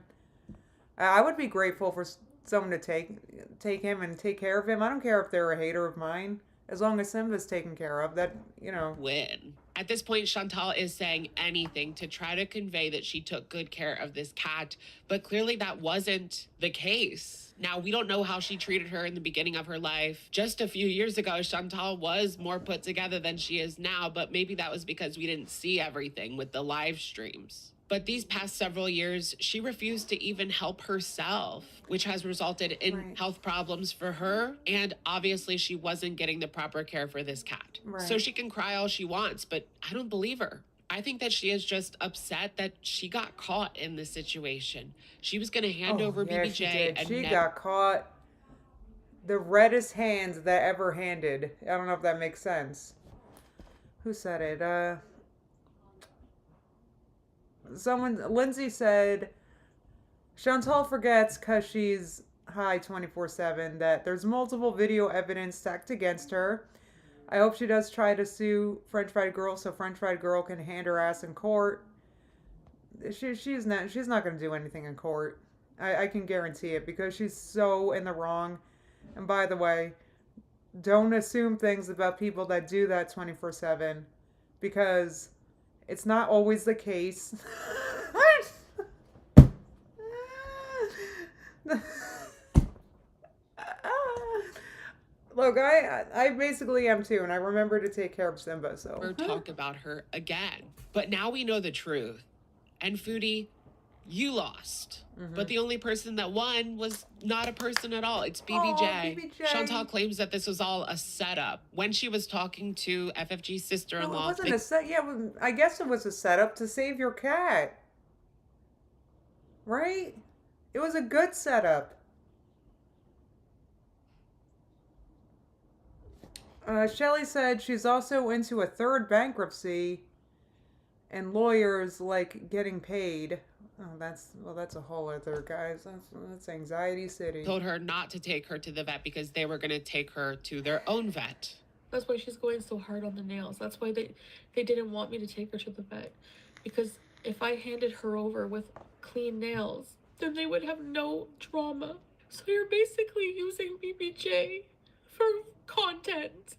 I would be grateful for someone to take him and take care of him. I don't care if they're a hater of mine. As long as Simba's taken care of, that, you know. Win. At this point, Chantal is saying anything to try to convey that she took good care of this cat, but clearly that wasn't the case. Now, we don't know how she treated her in the beginning of her life. Just a few years ago, Chantal was more put together than she is now, but maybe that was because we didn't see everything with the live streams. But these past several years, she refused to even help herself, which has resulted in health problems for her. And obviously, she wasn't getting the proper care for this cat. So she can cry all she wants, but I don't believe her. I think that she is just upset that she got caught in this situation. She was going to hand over BBJ. And she got caught. The reddest hands that ever handed. I don't know if that makes sense. Who said it? Lindsay said, Chantal forgets because she's high 24/7 that there's multiple video evidence stacked against her. I hope she does try to sue French Fried Girl so French Fried Girl can hand her ass in court. She's not going to do anything in court. I can guarantee it because she's so in the wrong. And by the way, don't assume things about people that do that 24/7 because it's not always the case. Look, I basically am too, and I remember to take care of Simba, so. We're talk about her again. But now we know the truth. And Foodie, you lost. But the only person that won was not a person at all. It's BBJ. BBJ. Chantal claims that this was all a setup. When she was talking to FFG's sister-in-law. No, it wasn't a set. Yeah, I guess it was a setup to save your cat. Right? It was a good setup. Shelly said she's also into a third bankruptcy and lawyers like getting paid. Oh, that's a whole other, guys. That's Anxiety City. Told her not to take her to the vet because they were going to take her to their own vet. That's why she's going so hard on the nails. That's why they didn't want me to take her to the vet. Because if I handed her over with clean nails, then they would have no drama. So you're basically using BBJ for content.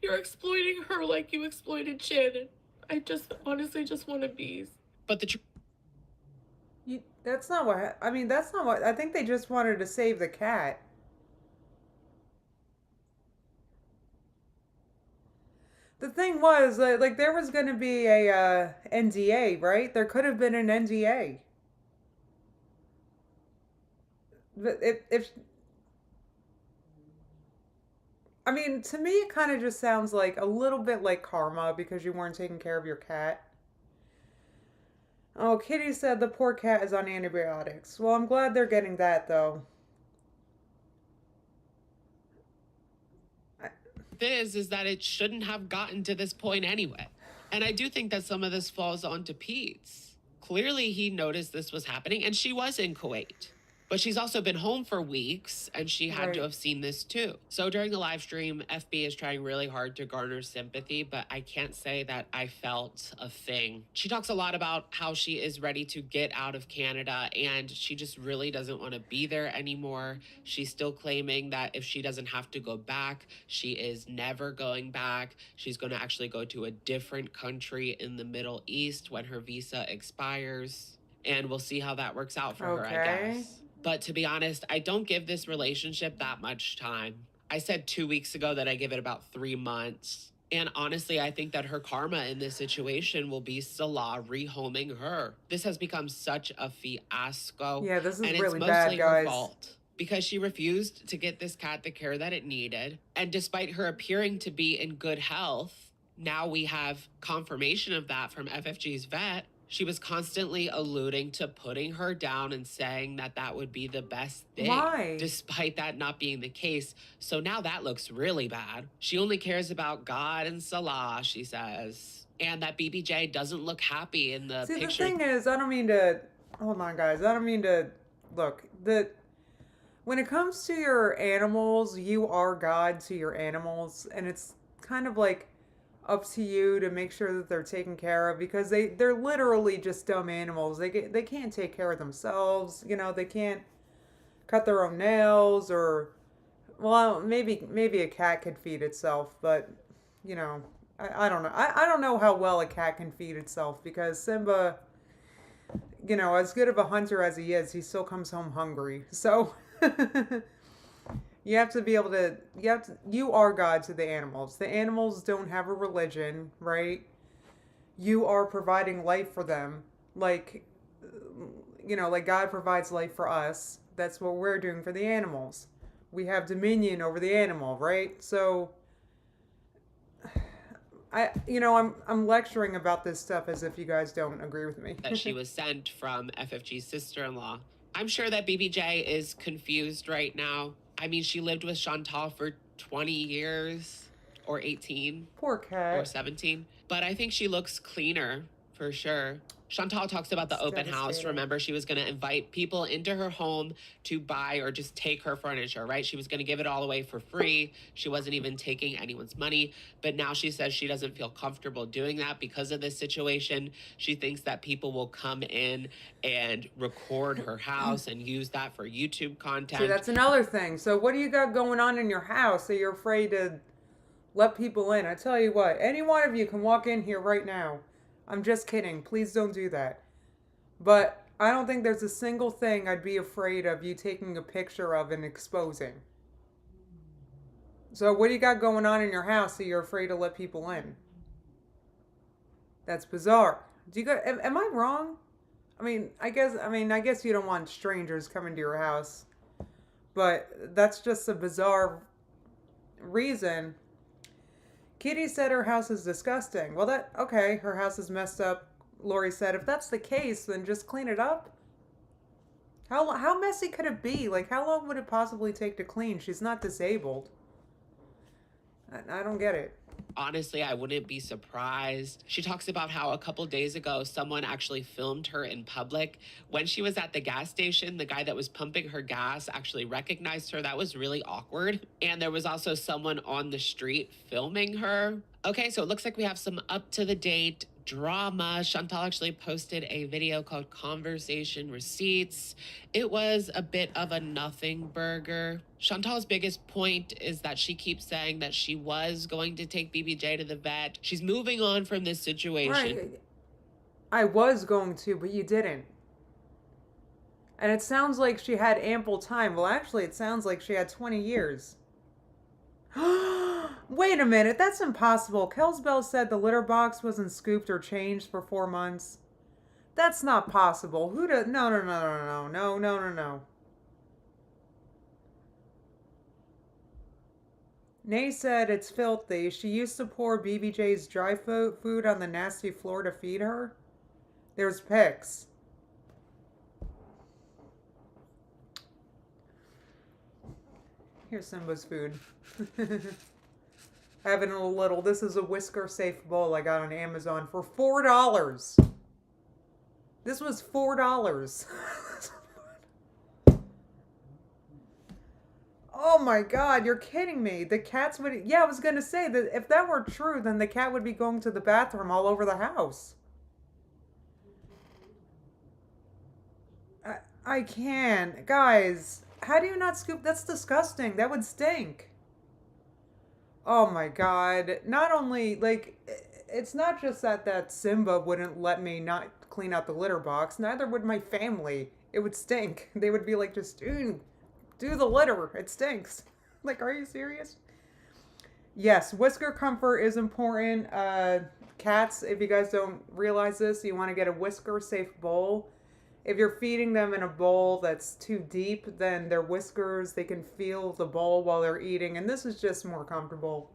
You're exploiting her like you exploited Shannon. I honestly just want to bees. But the that's not what, I mean, that's not what, I think they just wanted to save the cat. The thing was, like, there was going to be a NDA, right? There could have been an NDA. But if I mean, to me, it kind of just sounds like a little bit like karma because you weren't taking care of your cat. Oh, Kitty said the poor cat is on antibiotics. Well, I'm glad they're getting that, though. is that it shouldn't have gotten to this point anyway. And I do think that some of this falls onto Pete's. Clearly, he noticed this was happening, and she was in Kuwait. But she's also been home for weeks, and she had to have seen this too. So during the live stream, FB is trying really hard to garner sympathy, but I can't say that I felt a thing. She talks a lot about how she is ready to get out of Canada, and she just really doesn't want to be there anymore. She's still claiming that if she doesn't have to go back, she is never going back. She's going to actually go to a different country in the Middle East when her visa expires, and we'll see how that works out for her, I guess. But to be honest, I don't give this relationship that much time. I said 2 weeks ago that I give it about 3 months. And honestly, I think that her karma in this situation will be Salah rehoming her. This has become such a fiasco. Yeah, this is and really it's bad, mostly her guys. fault because she refused to get this cat the care that it needed. And despite her appearing to be in good health, now we have confirmation of that from FFG's vet. She was constantly alluding to putting her down and saying that that would be the best thing. Why? Despite that not being the case. So now that looks really bad. She only cares about God and Salah, she says. And that BBJ doesn't look happy in the picture. The thing is, I don't mean to... Hold on, guys. I don't mean to... Look, when it comes to your animals, you are God to your animals. And it's kind of like up to you to make sure that they're taken care of, because they're literally just dumb animals. They can't take care of themselves. You know, they can't cut their own nails, or, well, maybe a cat could feed itself, but, you know, I don't know. I don't know how well a cat can feed itself, because Simba, you know, as good of a hunter as he is, he still comes home hungry. So you have to be able to, you are God to the animals. The animals don't have a religion, right? You are providing life for them. Like, you know, like God provides life for us. That's what we're doing for the animals. We have dominion over the animal, right? So, I'm lecturing about this stuff as if you guys don't agree with me. That she was sent from FFG's sister-in-law. I'm sure that BBJ is confused right now. I mean, she lived with Chantal for 20 years, or 18. Poor cat. Or 17. But I think she looks cleaner, for sure. Chantal talks about the open house. Remember, she was going to invite people into her home to buy or just take her furniture, right? She was going to give it all away for free. She wasn't even taking anyone's money. But now she says she doesn't feel comfortable doing that because of this situation. She thinks that people will come in and record her house and use that for YouTube content. See, that's another thing. So what do you got going on in your house that you're afraid to let people in? I tell you what, any one of you can walk in here right now. I'm just kidding. Please don't do that. But I don't think there's a single thing I'd be afraid of you taking a picture of and exposing. So what do you got going on in your house that you're afraid to let people in? That's bizarre. Am I wrong? I guess you don't want strangers coming to your house. But that's just a bizarre reason. Kitty said her house is disgusting. Well, okay, her house is messed up. Lori said, if that's the case, then just clean it up. How messy could it be? Like, how long would it possibly take to clean? She's not disabled. I don't get it. Honestly, I wouldn't be surprised. She talks about how a couple days ago, someone actually filmed her in public. When she was at the gas station, the guy that was pumping her gas actually recognized her. That was really awkward. And there was also someone on the street filming her. Okay, so it looks like we have some up-to-the-date drama. Chantal actually posted a video called Conversation Receipts. It was a bit of a nothing burger. Chantal's biggest point is that she keeps saying that she was going to take BBJ to the vet. She's moving on from this situation. Right. I was going to, but you didn't. And it sounds like she had ample time. Well, actually, it sounds like she had 20 years. Wait a minute, that's impossible. Kelsbell said the litter box wasn't scooped or changed for 4 months. That's not possible. No. Nay said it's filthy. She used to pour BBJ's dry food on the nasty floor to feed her. There's pics. Here's Simba's food. Having a little. This is a whisker safe bowl I got on Amazon for $4. This was $4. Oh my God, you're kidding me. The cats would... Yeah, I was going to say that if that were true, then the cat would be going to the bathroom all over the house. I can't. Guys, how do you not scoop? That's disgusting. That would stink. Oh my God. Not only, like, it's not just that Simba wouldn't let me not clean out the litter box. Neither would my family. It would stink. They would be like, just do the litter. It stinks. Like, are you serious? Yes, whisker comfort is important. Cats, if you guys don't realize this, you want to get a whisker safe bowl. If you're feeding them in a bowl that's too deep, then their whiskers, they can feel the bowl while they're eating, and this is just more comfortable.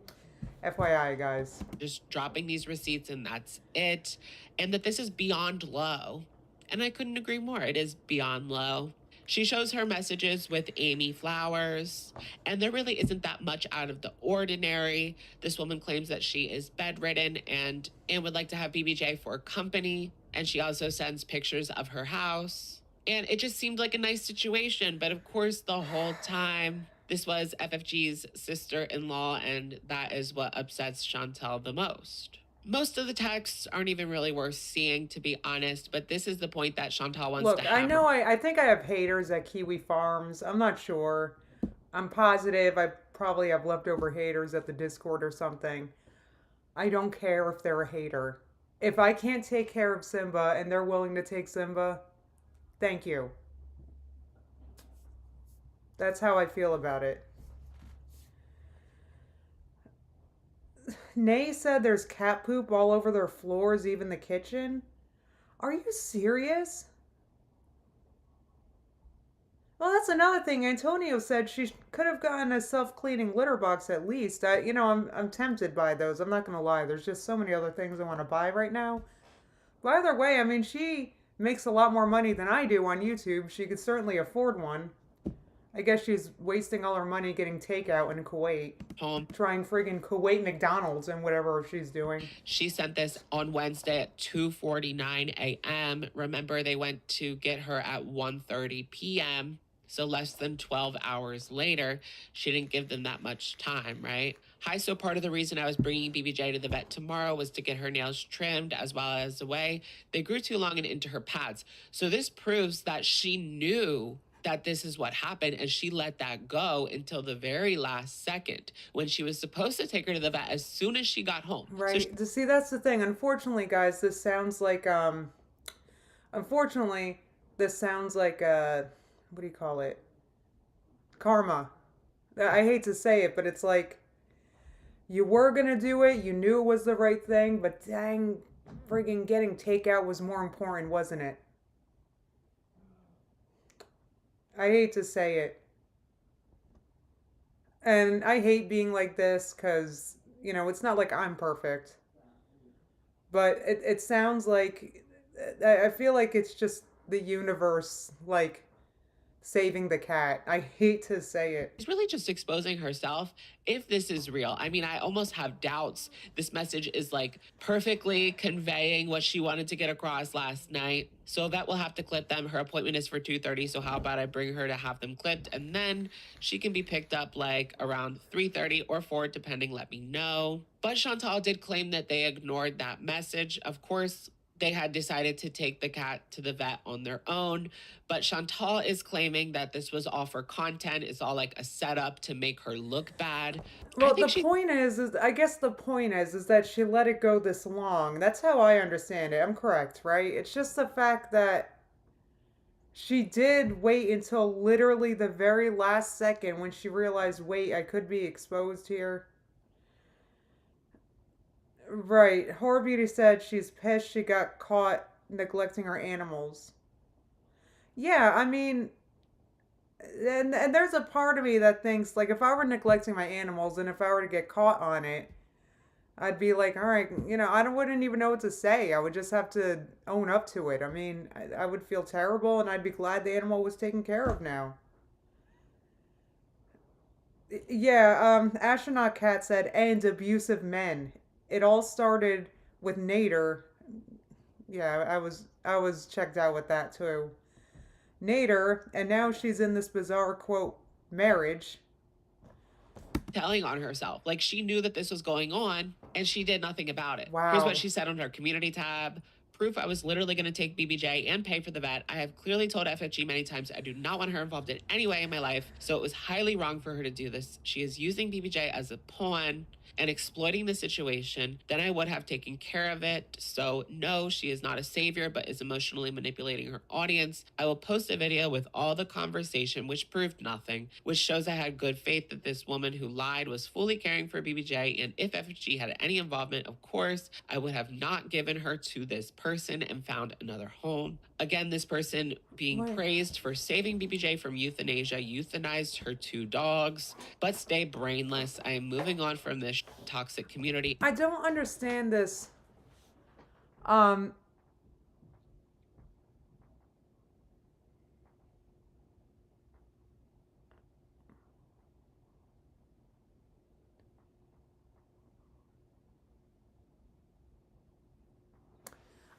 FYI, guys. Just dropping these receipts and that's it. And that this is beyond low. And I couldn't agree more. It is beyond low. She shows her messages with Amy Flowers, and there really isn't that much out of the ordinary. This woman claims that she is bedridden and would like to have BBJ for company. And she also sends pictures of her house. And it just seemed like a nice situation. But of course, the whole time, this was FFG's sister-in-law, and that is what upsets Chantal the most. Most of the texts aren't even really worth seeing, to be honest, but this is the point that Chantal wants to hammer. Look, I know I think I have haters at Kiwi Farms. I'm not sure. I'm positive I probably have leftover haters at the Discord or something. I don't care if they're a hater. If I can't take care of Simba and they're willing to take Simba, thank you. That's how I feel about it. Nay said there's cat poop all over their floors, even the kitchen. Are you serious? Well, that's another thing. Antonio said she could have gotten a self-cleaning litter box at least. I'm tempted by those. I'm not going to lie. There's just so many other things I want to buy right now. But either way, I mean, she makes a lot more money than I do on YouTube. She could certainly afford one. I guess she's wasting all her money getting takeout in Kuwait. Trying friggin' Kuwait McDonald's and whatever she's doing. She sent this on Wednesday at 2:49 a.m. Remember, they went to get her at 1:30 p.m. So less than 12 hours later. She didn't give them that much time, right? Hi, so part of the reason I was bringing BBJ to the vet tomorrow was to get her nails trimmed as well as away. They grew too long and into her pads. So this proves that she knew that this is what happened, and she let that go until the very last second when she was supposed to take her to the vet as soon as she got home. Right. So see, that's the thing. Unfortunately, guys, this sounds like what do you call it? Karma. I hate to say it, but it's like you were gonna do it, you knew it was the right thing, but dang, friggin' getting takeout was more important, wasn't it? I hate to say it. And I hate being like this because, you know, it's not like I'm perfect. But it sounds like, I feel like it's just the universe, like, saving the cat. I hate to say it. She's really just exposing herself if this is real. I mean, I almost have doubts this message is like perfectly conveying what she wanted to get across last night. So Vet will have to clip them. Her appointment is for 2:30. So how about I bring her to have them clipped, and then she can be picked up like around 3:30 or 4, depending. Let me know. But Chantal did claim that they ignored that message. Of course, they had decided to take the cat to the vet on their own. But Chantal is claiming that this was all for content. It's all like a setup to make her look bad. Well, the point is I guess the point is that she let it go this long. That's how I understand it. I'm correct, right? It's just the fact that she did wait until literally the very last second when she realized, wait, I could be exposed here. Right. Horror Beauty said she's pissed she got caught neglecting her animals. Yeah, I mean, and there's a part of me that thinks, like, if I were neglecting my animals and if I were to get caught on it, I'd be like, all right, you know, wouldn't even know what to say. I would just have to own up to it. I mean, I would feel terrible, and I'd be glad the animal was taken care of now. Yeah, Astronaut Cat said, and abusive men. It all started with Nader. Yeah, I was checked out with that too. Nader, and now she's in this bizarre, quote, marriage. Telling on herself. Like, she knew that this was going on, and she did nothing about it. Wow. Here's what she said on her community tab. Proof I was literally going to take BBJ and pay for the vet. I have clearly told FFG many times I do not want her involved in any way in my life, so it was highly wrong for her to do this. She is using BBJ as a pawn. and exploiting the situation, then I would have taken care of it. So no, she is not a savior, but is emotionally manipulating her audience. I will post a video with all the conversation, which proved nothing, which shows I had good faith that this woman who lied was fully caring for BBJ, and if FG had any involvement, of course, I would have not given her to this person and found another home. Again, this person being praised for saving BBJ from euthanasia, euthanized her 2 dogs, but stay brainless. I am moving on from this toxic community. I don't understand this.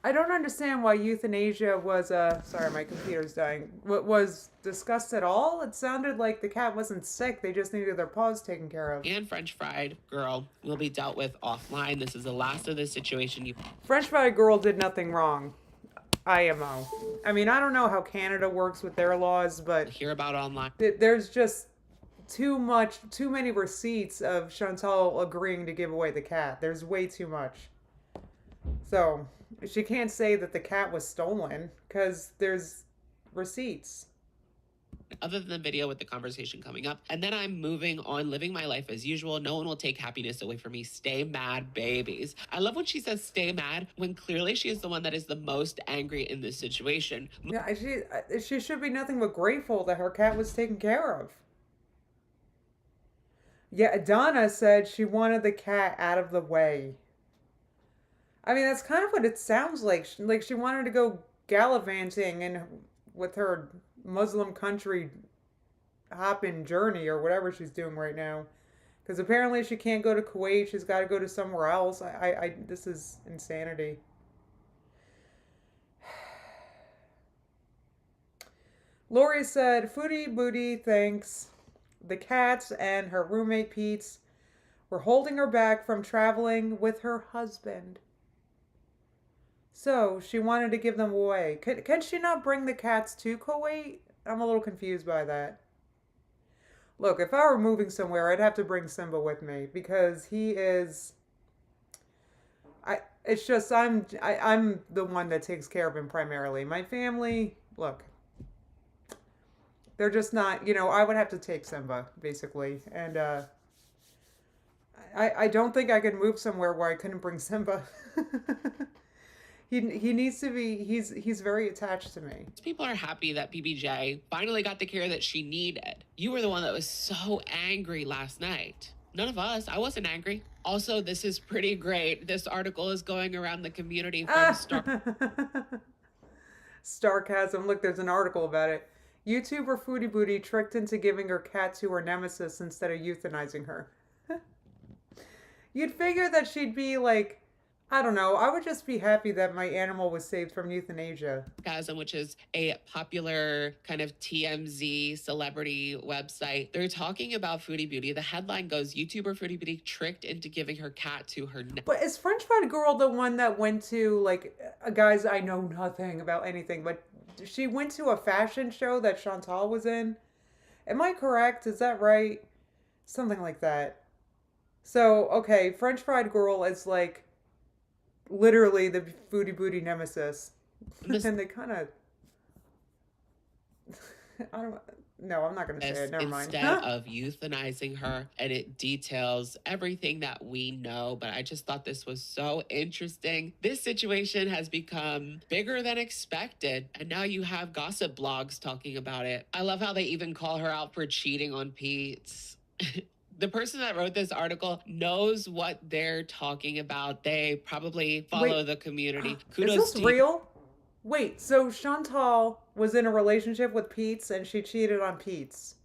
I don't understand why euthanasia was, sorry, my computer's dying, was discussed at all. It sounded like the cat wasn't sick. They just needed their paws taken care of. And French Fried Girl will be dealt with offline. This is the last of this situation. French Fried Girl did nothing wrong. IMO. I mean, I don't know how Canada works with their laws, but hear about online. There's just too many receipts of Chantal agreeing to give away the cat. There's way too much. So she can't say that the cat was stolen because there's receipts. Other than the video with the conversation coming up. And then I'm moving on, living my life as usual. No one will take happiness away from me. Stay mad, babies. I love when she says stay mad when clearly she is the one that is the most angry in this situation. Yeah, she should be nothing but grateful that her cat was taken care of. Yeah, Donna said she wanted the cat out of the way. I mean, that's kind of what it sounds like. Like she wanted to go gallivanting and with her Muslim country hopping journey or whatever she's doing right now. Because apparently she can't go to Kuwait. She's got to go to somewhere else. This is insanity. Lori said, Foodie booty, thanks. The cats and her roommate Pete's were holding her back from traveling with her husband. So she wanted to give them away. Can she not bring the cats to Kuwait? I'm a little confused by that. Look, if I were moving somewhere, I'd have to bring Simba with me because he is. It's just I'm the one that takes care of him primarily. My family, look, they're just not. I would have to take Simba basically, and I don't think I could move somewhere where I couldn't bring Simba. He needs to be, he's very attached to me. People are happy that BBJ finally got the care that she needed. You were the one that was so angry last night. None of us. I wasn't angry. Also, this is pretty great. This article is going around the community from Sarcasm. Look, there's an article about it. YouTuber Foodie Booty tricked into giving her cat to her nemesis instead of euthanizing her. You'd figure that she'd be like, I don't know. I would just be happy that my animal was saved from euthanasia. Which is a popular kind of TMZ celebrity website. They're talking about Foodie Beauty. The headline goes, YouTuber Foodie Beauty tricked into giving her cat to her. But is French Fried Girl the one that went to, like, guys, I know nothing about anything, but she went to a fashion show that Chantal was in? Am I correct? Is that right? Something like that. So, okay, French Fried Girl is like literally the Foodie Booty nemesis. And they kind of... I'm not going to say it. Never mind. Instead of euthanizing her, and it details everything that we know. But I just thought this was so interesting. This situation has become bigger than expected. And now you have gossip blogs talking about it. I love how they even call her out for cheating on Pete's. The person that wrote this article knows what they're talking about. They probably follow the community. Kudos. Is this real? Wait, so Chantal was in a relationship with Pete's and she cheated on Pete's.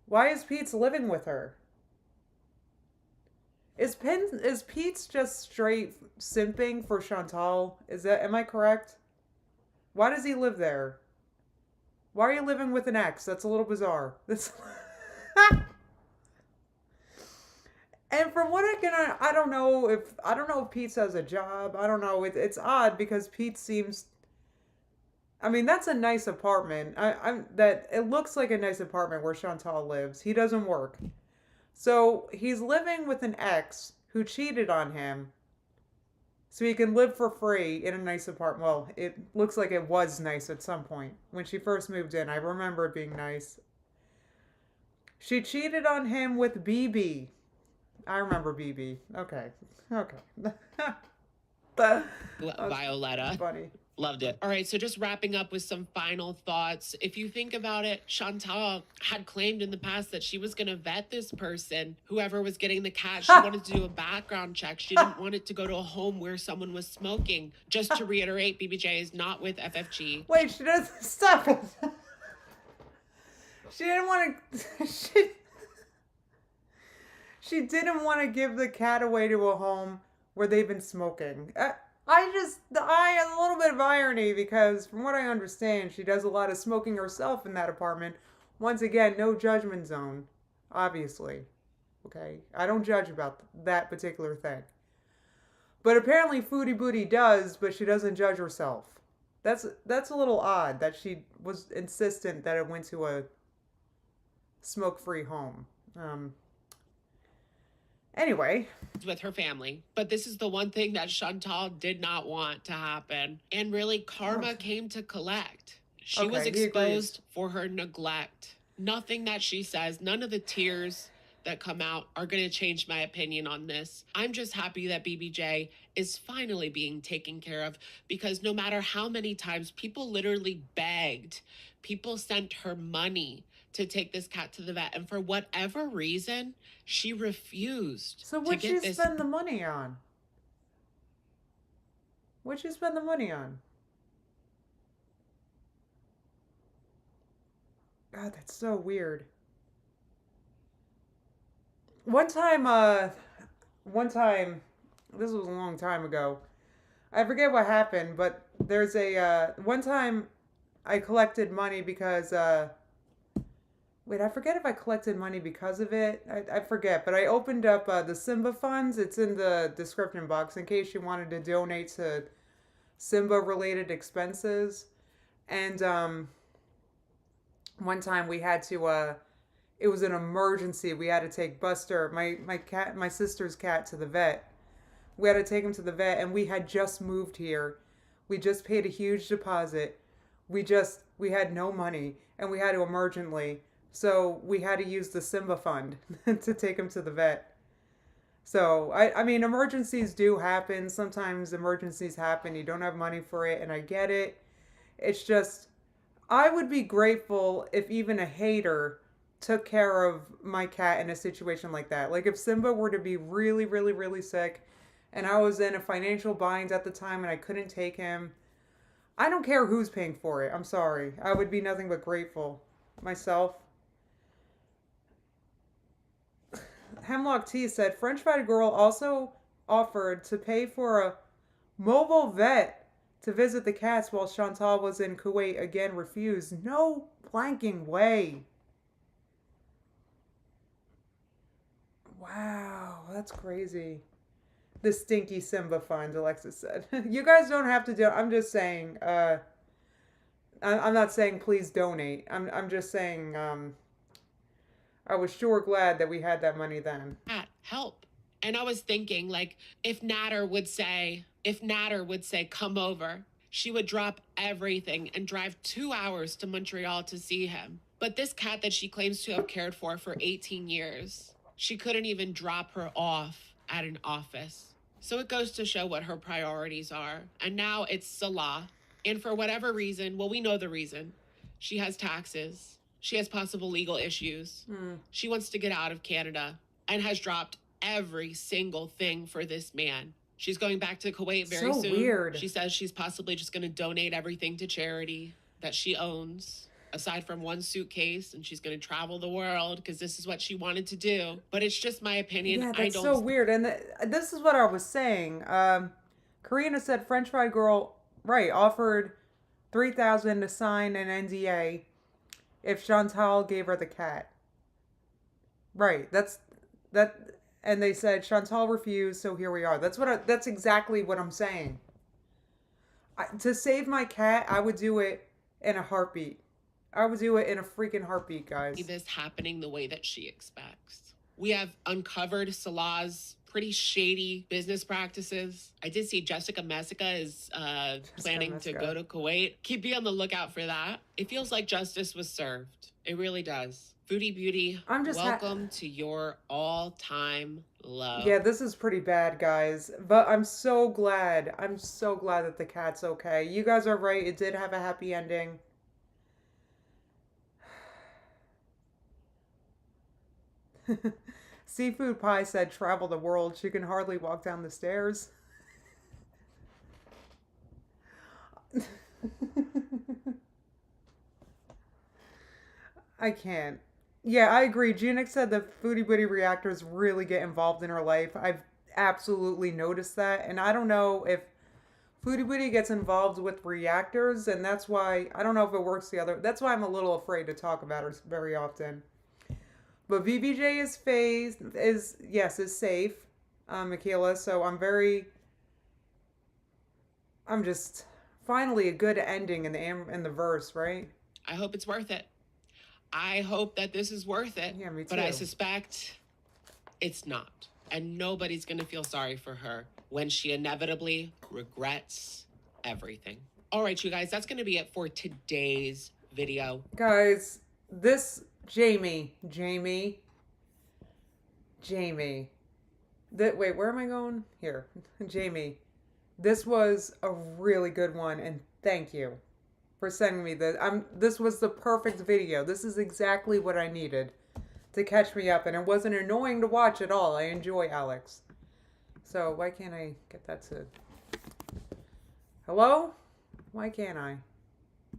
Why is Pete's living with her? Is Pete's just straight simping for Chantal? Am I correct? Why does he live there? Why are you living with an ex? That's a little bizarre. And from what I don't know if Pete has a job. I don't know. It's odd because Pete seems. I mean, that's a nice apartment. It looks like a nice apartment where Chantal lives. He doesn't work, So he's living with an ex who cheated on him so he can live for free in a nice apartment. Well, it looks like it was nice at some point. When she first moved in, I remember it being nice. She cheated on him with BB. I remember BB. Okay. Okay. Violetta. Funny. Loved it. All right, so just wrapping up with some final thoughts. If you think about it, Chantal had claimed in the past that she was going to vet this person, whoever was getting the cat. She wanted to do a background check. She didn't want it to go to a home where someone was smoking. Just to reiterate, BBJ is not with FFG. Wait, she doesn't stop it. She didn't want to. She didn't want to give the cat away to a home where they've been smoking. I have a little bit of irony because from what I understand, she does a lot of smoking herself in that apartment. Once again, no judgment zone, obviously. Okay, I don't judge about that particular thing. But apparently Foodie Booty does, but she doesn't judge herself. That's a little odd that she was insistent that it went to a smoke-free home. Anyway. With her family. But this is the one thing that Chantal did not want to happen. And really, karma came to collect. She was exposed for her neglect. Nothing that she says, none of the tears that come out are going to change my opinion on this. I'm just happy that BBJ is finally being taken care of, because no matter how many times people literally begged, people sent her money to take this cat to the vet, and for whatever reason, she refused. So what'd she spend the money on? What'd she spend the money on? God, that's so weird. One time, this was a long time ago. I forget what happened, but there's one time I collected money because, wait, I forget if I collected money because of it. I forget, but I opened up the Simba funds. It's in the description box in case you wanted to donate to Simba-related expenses. And one time we had to, it was an emergency. We had to take Buster, my sister's cat, to the vet. We had to take him to the vet, and we had just moved here. We just paid a huge deposit. We had no money, and we had to emergently. So we had to use the Simba fund to take him to the vet. So, I mean, emergencies do happen. Sometimes emergencies happen. You don't have money for it, and I get it. It's just, I would be grateful if even a hater took care of my cat in a situation like that. Like if Simba were to be really, really, really sick, and I was in a financial bind at the time and I couldn't take him, I don't care who's paying for it. I'm sorry. I would be nothing but grateful myself. Hemlock T said, French Fried Girl also offered to pay for a mobile vet to visit the cats while Chantal was in Kuwait. Again, refused. No blanking way. Wow, that's crazy. The stinky Simba fund, Alexis said. You guys don't have to do it. I'm just saying, I'm not saying please donate. I'm just saying, I was sure glad that we had that money then. Help. And I was thinking, like, if Natter would say, come over, she would drop everything and drive 2 hours to Montreal to see him. But this cat that she claims to have cared for 18 years, she couldn't even drop her off at an office. So it goes to show what her priorities are. And now it's Salah. And for whatever reason, well, we know the reason. She has taxes. She has possible legal issues. She wants to get out of Canada and has dropped every single thing for this man. She's going back to Kuwait very soon. Weird. She says she's possibly just going to donate everything to charity that she owns, aside from one suitcase, and she's going to travel the world because this is what she wanted to do. But it's just my opinion. Yeah, that's so weird. And this is what I was saying. Karina said French Fried Girl, right, offered $3,000 to sign an NDA if Chantal gave her the cat. Right, and they said Chantal refused, so here we are. That's exactly what I'm saying. To save my cat, I would do it in a heartbeat. I would do it in a freaking heartbeat, guys. This happening the way that she expects. We have uncovered Salah's pretty shady business practices. I did see Jessica Messica is planning to go to Kuwait. Be on the lookout for that. It feels like justice was served. It really does. Foodie Beauty, welcome to your all-time low. Yeah, this is pretty bad, guys. But I'm so glad. I'm so glad that the cat's okay. You guys are right. It did have a happy ending. Seafood Pie said travel the world. She can hardly walk down the stairs. I can't. Yeah, I agree. Junix said the Foodie Booty reactors really get involved in her life. I've absolutely noticed that. And I don't know if Foodie Booty gets involved with reactors, and that's why, I don't know if it works the other. That's why I'm a little afraid to talk about her very often. But VBJ is safe, Michaela. So I'm just finally a good ending in the verse, right? I hope it's worth it. I hope that this is worth it. Yeah, me too. But I suspect it's not. And nobody's going to feel sorry for her when she inevitably regrets everything. All right, you guys, that's going to be it for today's video. Guys, this Jamie. Wait, where am I going? Here. Jamie. This was a really good one, and thank you for sending me this. This was the perfect video. This is exactly what I needed to catch me up, and it wasn't annoying to watch at all. I enjoy Alex. So why can't I get that to... Hello? Why can't I?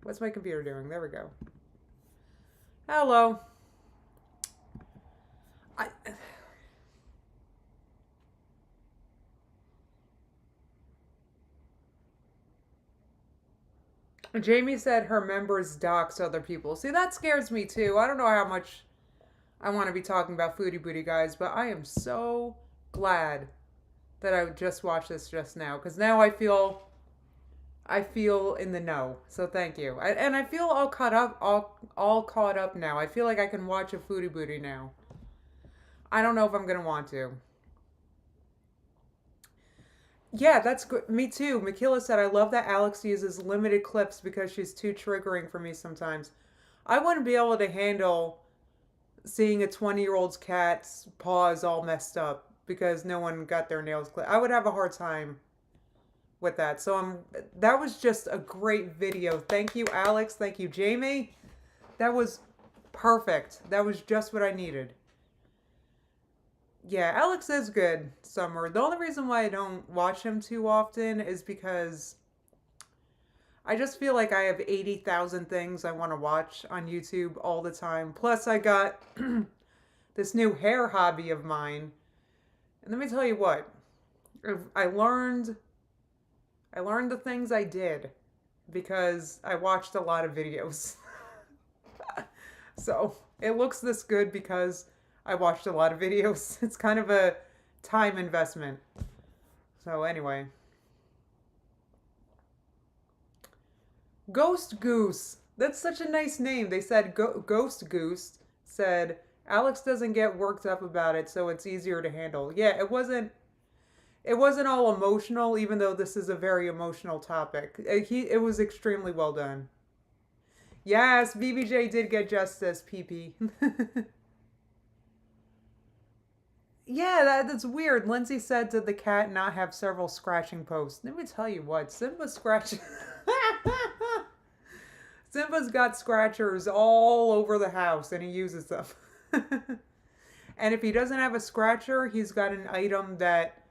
What's my computer doing? There we go. Hello. Jamie said her members dox other people. See, that scares me too. I don't know how much I want to be talking about Foodie Booty, guys, but I am so glad that I just watched this just now, because now I feel in the know. So thank you. And I feel all caught up now. I feel like I can watch a Foodie Booty now. I don't know if I'm going to want to. Yeah, that's good. Me too. Michaela said, I love that Alex uses limited clips because she's too triggering for me sometimes. I wouldn't be able to handle seeing a 20-year-old's cat's paws all messed up because no one got their nails clipped. I would have a hard time with that. So that was just a great video. Thank you, Alex. Thank you, Jamie. That was perfect. That was just what I needed. Yeah, Alex is good, Summer. The only reason why I don't watch him too often is because I just feel like I have 80,000 things I want to watch on YouTube all the time. Plus, I got this new hair hobby of mine. And let me tell you what. I learned the things I did because I watched a lot of videos. So, it looks this good because I watched a lot of videos. It's kind of a time investment. So anyway. Ghost Goose. That's such a nice name. They said Ghost Goose said Alex doesn't get worked up about it, so it's easier to handle. Yeah, it wasn't all emotional, even though this is a very emotional topic. It was extremely well done. Yes, BBJ did get justice, PP. Yeah, that's weird. Lindsay said, did the cat not have several scratching posts? Let me tell you what, Simba's got scratchers all over the house, and he uses them. And if he doesn't have a scratcher, he's got an item that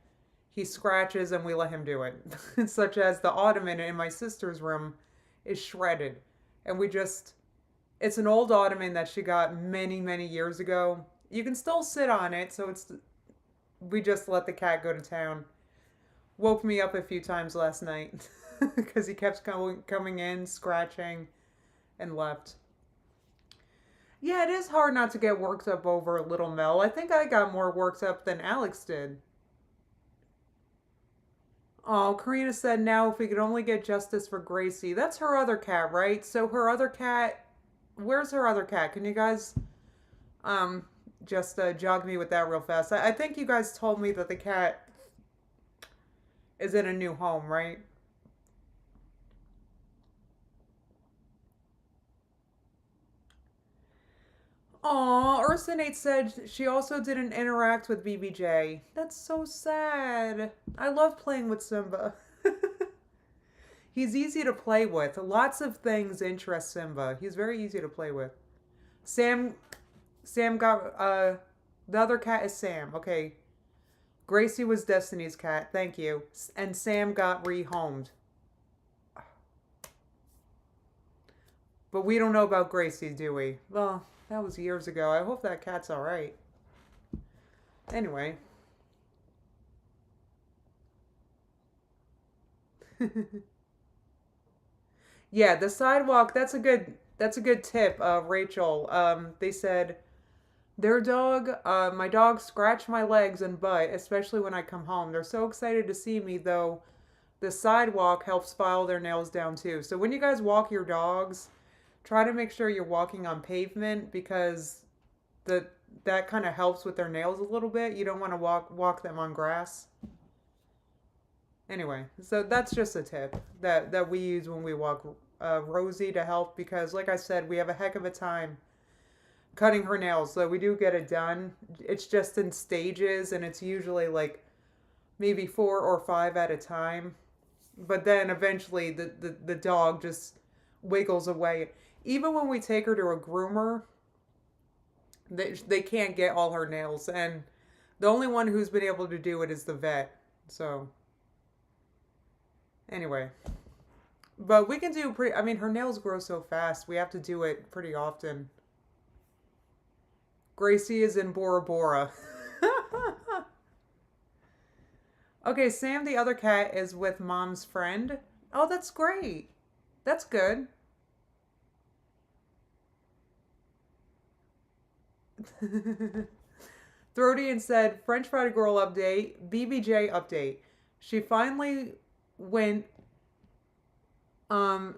he scratches and we let him do it. Such as the ottoman in my sister's room is shredded. And it's an old ottoman that she got many, many years ago. You can still sit on it, so we just let the cat go to town. Woke me up a few times last night because he kept coming in, scratching, and left. Yeah, it is hard not to get worked up over Little Mel. I think I got more worked up than Alex did. Oh, Karina said, now if we could only get justice for Gracie. That's her other cat, right? So her other cat, where's her other cat? Can you guys just jog me with that real fast. I think you guys told me that the cat is in a new home, right? Aw, Ursinate said she also didn't interact with BBJ. That's so sad. I love playing with Simba. He's easy to play with. Lots of things interest Simba. He's very easy to play with. Sam got, the other cat is Sam. Okay. Gracie was Destiny's cat. Thank you. And Sam got rehomed. But we don't know about Gracie, do we? Well, that was years ago. I hope that cat's alright. Anyway. Yeah, the sidewalk, that's a good tip, Rachel. They said their dog, my dog scratched my legs and butt, especially when I come home. They're so excited to see me, though. The sidewalk helps file their nails down too. So when you guys walk your dogs, try to make sure you're walking on pavement because that kind of helps with their nails a little bit. You don't want to walk them on grass. Anyway, so that's just a tip that we use when we walk Rosie to help because, like I said, we have a heck of a time cutting her nails. So we do get it done. It's just in stages, and it's usually like maybe 4 or 5 at a time. But then eventually the dog just wiggles away. Even when we take her to a groomer, they can't get all her nails. And the only one who's been able to do it is the vet. So, anyway. But we can do pretty... I mean, her nails grow so fast. We have to do it pretty often. Gracie is in Bora Bora. Okay, Sam, the other cat, is with Mom's friend. Oh, that's great. That's good. Throdian said, French Fried Girl update, BBJ update. She finally went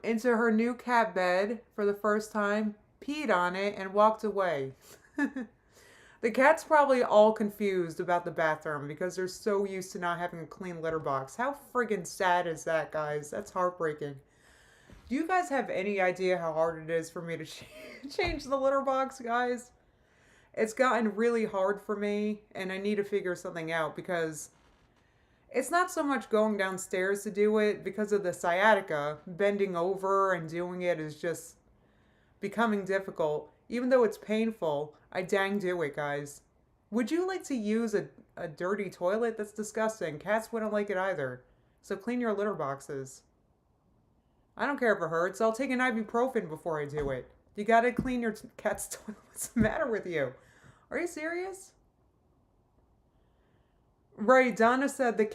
into her new cat bed for the first time, peed on it, and walked away. The cat's probably all confused about the bathroom because they're so used to not having a clean litter box. How friggin' sad is that, guys? That's heartbreaking. Do you guys have any idea how hard it is for me to change the litter box, guys? It's gotten really hard for me, and I need to figure something out because it's not so much going downstairs to do it because of the sciatica. Bending over and doing it is just becoming difficult. Even though it's painful, I dang do it, guys. Would you like to use a dirty toilet? That's disgusting. Cats wouldn't like it either. So clean your litter boxes. I don't care if it hurts. I'll take an ibuprofen before I do it. You gotta clean your cat's toilet. What's the matter with you? Are you serious? Right, Donna said the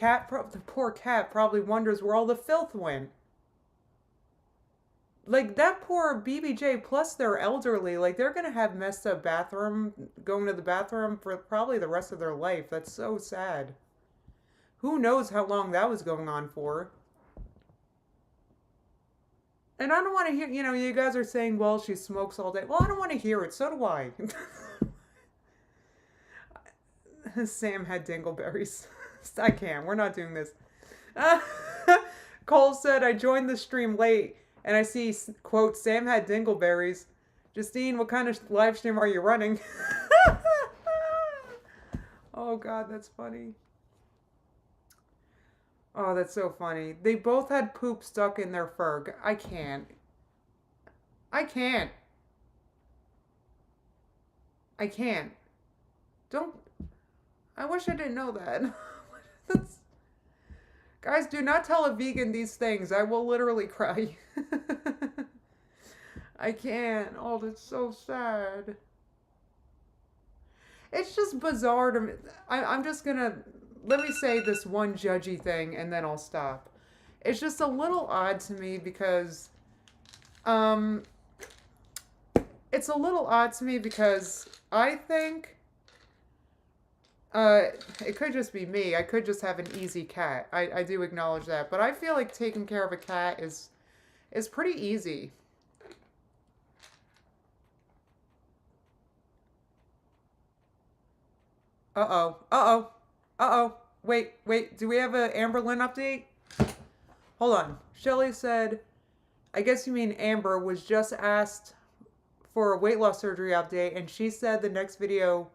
poor cat probably wonders where all the filth went. Like, that poor BBJ, plus they're elderly. Like, they're going to have messed up going to the bathroom for probably the rest of their life. That's so sad. Who knows how long that was going on for. And I don't want to hear, you guys are saying, well, she smokes all day. Well, I don't want to hear it. So do I. Sam had dingleberries. I can't. We're not doing this. Cole said, I joined the stream late. And I see, quote, Sam had dingleberries. Justine, what kind of live stream are you running? Oh, God, that's funny. Oh, that's so funny. They both had poop stuck in their fur. I can't. I can't. I can't. Don't. I wish I didn't know that. That's... Guys, do not tell a vegan these things. I will literally cry. I can't. Oh, that's so sad. It's just bizarre to me. I'm just gonna... Let me say this one judgy thing and then I'll stop. It's just a little odd to me because... It's a little odd to me because I think... it could just be me. I could just have an easy cat. I do acknowledge that. But I feel like taking care of a cat is pretty easy. Uh-oh. Uh-oh. Uh-oh. Wait. Do we have a Amber Lynn update? Hold on. Shelly said, I guess you mean Amber was just asked for a weight loss surgery update, and she said the next video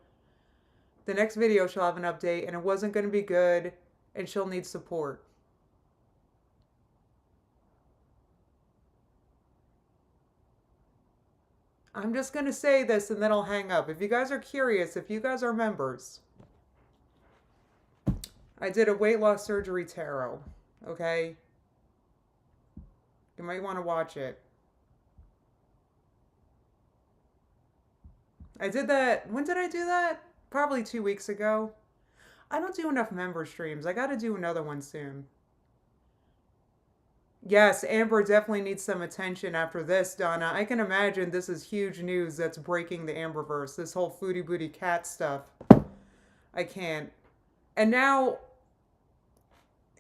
she'll have an update, and it wasn't going to be good, and she'll need support. I'm just going to say this and then I'll hang up. If you guys are curious, if you guys are members, I did a weight loss surgery tarot, okay? You might want to watch it. I did that, when did I do that? Probably 2 weeks ago. I don't do enough member streams. I got to do another one soon. Yes, Amber definitely needs some attention after this, Donna. I can imagine this is huge news that's breaking the Amberverse. This whole Foodie Booty cat stuff. I can't. And now,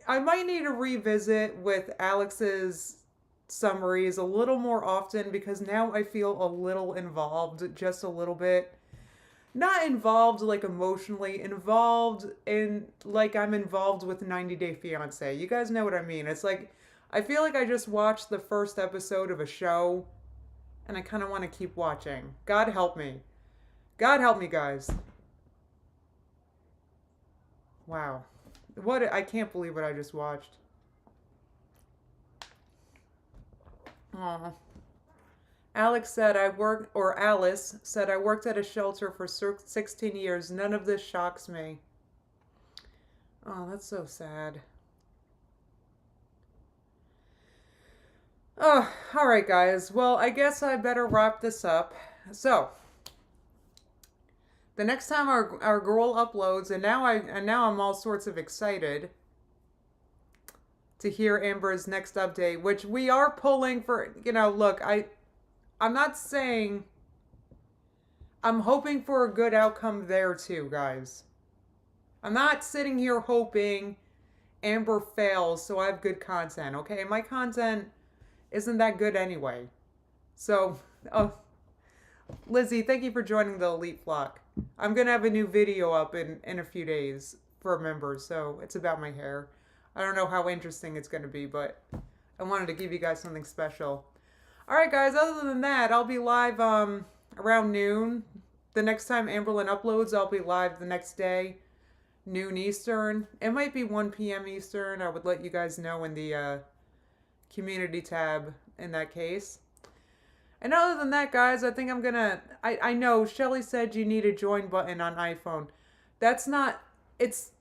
I might need to revisit with Alex's summaries a little more often because now I feel a little involved, just a little bit. Not involved like emotionally, involved in like I'm involved with 90 Day Fiancé. You guys know what I mean. It's like, I feel like I just watched the first episode of a show and I kind of want to keep watching. God help me. God help me, guys. Wow. I can't believe what I just watched. Aw. Alice said I worked at a shelter for 16 years. None of this shocks me. Oh, that's so sad. Oh, all right, guys. Well, I guess I better wrap this up. So, the next time our girl uploads, and now I'm all sorts of excited to hear Amber's next update, which we are pulling for. Look, I'm not saying, I'm hoping for a good outcome there too, guys. I'm not sitting here hoping Amber fails so I have good content, okay? My content isn't that good anyway. So, Lizzie, thank you for joining the elite flock. I'm going to have a new video up in a few days for members, so it's about my hair. I don't know how interesting it's going to be, but I wanted to give you guys something special. Alright guys, other than that, I'll be live around noon. The next time Amberlynn uploads, I'll be live the next day, noon Eastern. It might be 1 p.m. Eastern. I would let you guys know in the community tab in that case. And other than that, guys, I think I'm gonna... I know, Shelly said you need a join button on iPhone. That's not... It's...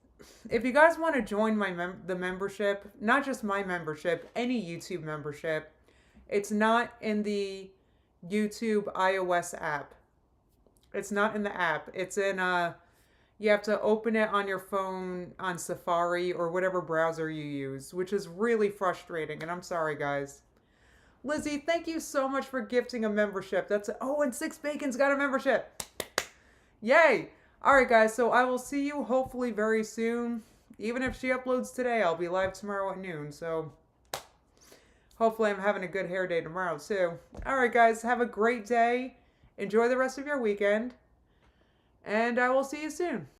If you guys want to join the membership, not just my membership, any YouTube membership, it's not in the YouTube iOS app. It's not in the app. It's in, you have to open it on your phone on Safari or whatever browser you use, which is really frustrating, and I'm sorry, guys. Lizzie, thank you so much for gifting a membership. And Six Bacon's got a membership. Yay! Alright, guys, so I will see you hopefully very soon. Even if she uploads today, I'll be live tomorrow at noon, so... Hopefully I'm having a good hair day tomorrow, too. Alright, guys, have a great day. Enjoy the rest of your weekend. And I will see you soon.